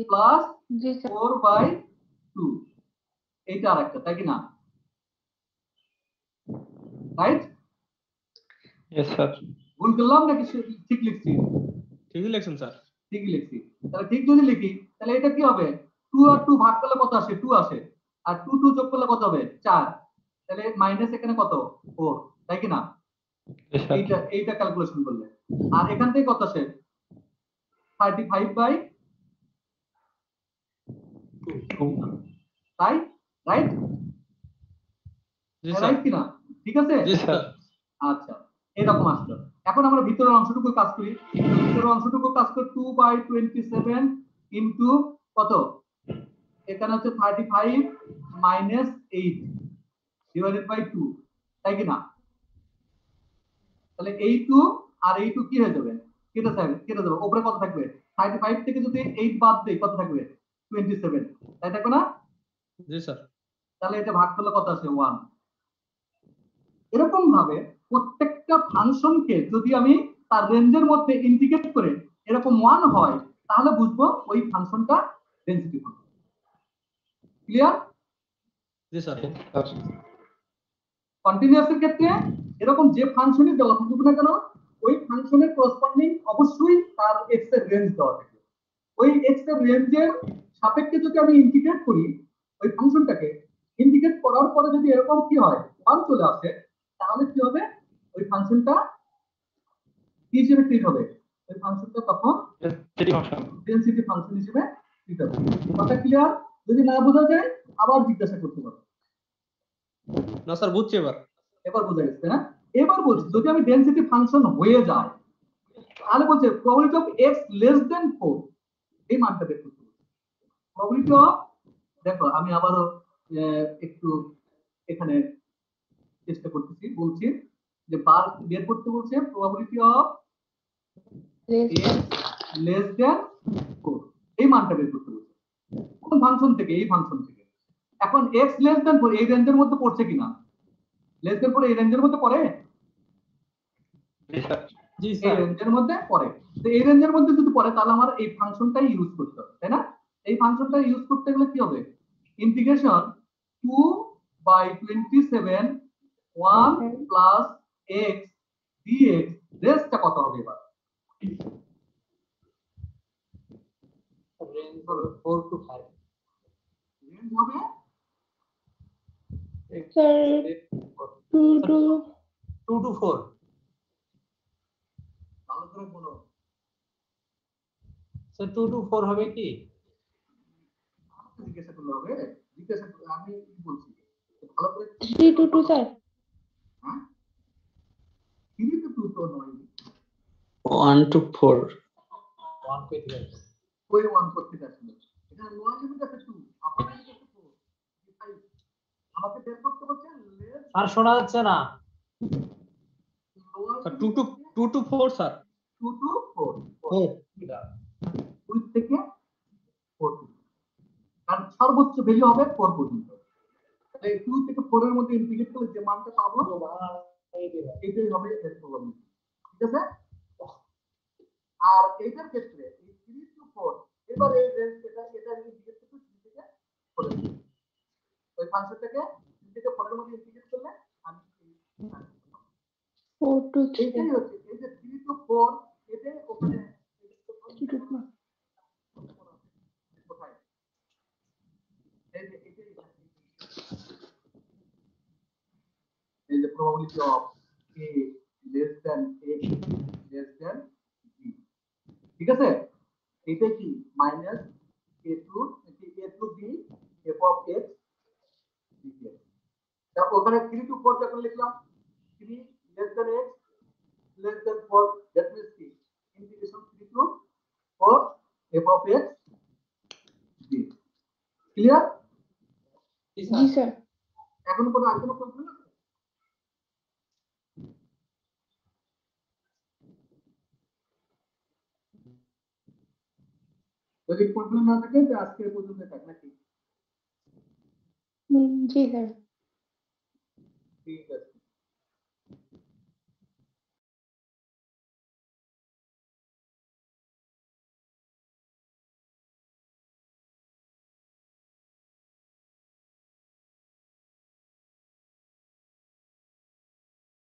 প্লাস জি স্যার 4/2, এইটা আরেকটা, তাই কি না, রাইট? Yes, sir. ভুল করলাম নাকি ঠিক লিখছি? ঠিকই লিখছেন স্যার ঠিকই লিখছি। তাহলে ঠিক যদি লিখি তাহলে এটা কি হবে, 2 আর 2 ভাগ করলে কত আসে, 2 আসে, আর 2 2 যোগ করলে কত হবে, 4। তাহলে মাইনাস এখানে কত, 4, তাই কি না? Yes, sir. এইটা ক্যালকুলেশন করলে, আর এখান থেকে কত আসে, 35/2, তাই, রাইট? জি রাইট স্যার কি না? ঠিক আছে? জি স্যার আচ্ছা, এরকম আসলো। এখন আমরা ভিতরের অংশটুকু কাজ করি, ভিতরের অংশটুকু কাজ করে 2/27 ইনটু কত, এখানে হচ্ছে 35 মাইনাস 8 ডিভাইডেড বাই 2, তাই কি না? তাহলে এই 2 আর এই 2 কি হয়ে যাবে, কেটে যাবে, উপরে কত থাকবে, 35 থেকে যদি 8 বাদ দেই কত থাকবে, 27, তাই থাকবে না? জি স্যার তাহলে এটা ভাগ করলে কত আসে, 1। এরকম ভাবে প্রত্যেকটা ফাংশনকে যদি আমি তার রেঞ্জের মধ্যে ইন্টিগ্রেট করে এরকম 1 হয় তাহলে বুঝবো ওই ফাংশনটা ডেনসিটি ফাংশন। ক্লিয়ার? জি স্যার Yes, sir. কন্টিনিউয়াস এর ক্ষেত্রে এরকম যে ফাংশনই দেওয়া থাকুক না কেন ওই ফাংশনের করসপন্ডিং অবশ্যই তার x এর রেঞ্জ দেওয়া থাকে। ওই x এর রেঞ্জের সাপেক্ষে যদি আমি ইন্টিগ্রেট করি ওই ফাংশনটাকে, ইন্টিগ্রেট করার পরে যদি এরকম কি হয় 1 চলে আসে তাহলে কি হবে, ওই ফাংশনটা কি হিসেবে ট্রিট হবে, ওই ফাংশনটা তখন Density function. ডেনসিটি ফাংশন হিসেবে ট্রিট হবে। কথা ক্লিয়ার? যদি না বোঝা যায় আবার জিজ্ঞাসা করতে পারো। না স্যার বুঝছি এবার এবার বোঝা গেছে না? এবার বলছি যদি আমি ডেনসিটি ফাংশন হয়ে যায় তাহলে বলছে probability of x less than 4, এই মানটা বের করতে হবে। প্রবাবিলিটি অফ, দেখো আমি আবারও একটু এখানে চেষ্টা করতেছি, বলছি যে বার বের করতে বলছে probability of x less than 4, এই মানটা বের করতে বলছে। কোন ফাংশন থেকে? এই ফাংশন থেকে। এখন x লেস দেন 4 এই রেঞ্জের মধ্যে পড়ছে কিনা, লেস দেন 4 এই রেঞ্জের মধ্যে পড়ে, Yes, sir. জি এই স্যার। রেঞ্জের মধ্যে পড়ে। তো এই রেঞ্জের মধ্যে যদি পড়ে তাহলে আমার এই ফাংশনটাই ইউজ করতে হবে, তাই না? এই ফাংশনটা ইউজ করতে গেলে কি হবে, ইন্টিগ্রেশন 2/27 1 প্লাস x dx, রেঞ্জটা কত হবে এবার, রেঞ্জ হলো 4 to 5। রেঞ্জ হবে স্যার 2 to 2 to 4 ভালো করে বলো। স্যার 2 to 4 হবে কি? আমাকে জিজ্ঞাসা করলে হবে, জিজ্ঞাসা করলে আমি কি বলছি ভালো করে 3 to 2 স্যার হ্যাঁ 3 to 2 তো নয়, 1 to 4 1 কই থেকে আসবে? ওই 1 করতে আসলে এটা লোয়ার লিমিট আছে 2, আপার লিমিট আছে 4, আমাকে বের করতে বলছে লেস আর শোনা যাচ্ছে না। Lower sir 2 to 4 sir 2 to 4 এটা 2 থেকে 4, কারণ সর্বোচ্চ ভ্যালু হবে 4 পর্যন্ত। তাহলে 2 থেকে 4 এর মধ্যে ইন্টিগ্রেট করলে যে মানটা পাবো এটাই হবে এর প্রবাবিলিটি, ঠিক আছে? আর এইটার ক্ষেত্রে এই 3 to 4 এবারে এই রেঞ্জ এটা ইন্টিগ্রেট করতে 3 থেকে 4 এর মধ্যে। ওই ফাংশনটাকে 3 থেকে 4 এর মধ্যে ইন্টিগ্রেট করলে আমি 4 to 3 এইটাই হচ্ছে এই যে 3 to 4 এটাই ওখানে কোথায় এই যে এই যে probability of a less than a less than b, ঠিক আছে? এটা কি minus a to b f of x dx। তা ওখানে 3 to 4 যখন লিখলাম 3 less than x less than 4, that means কি integration 3 to 4 f of x dx, clear? G sir এখন কোনো আর কোনো প্রশ্ন আছে? যদি প্রশ্ন না থাকে তো আজকে পর্যন্ত থাক নাকি? জি স্যার ঠিক আছে।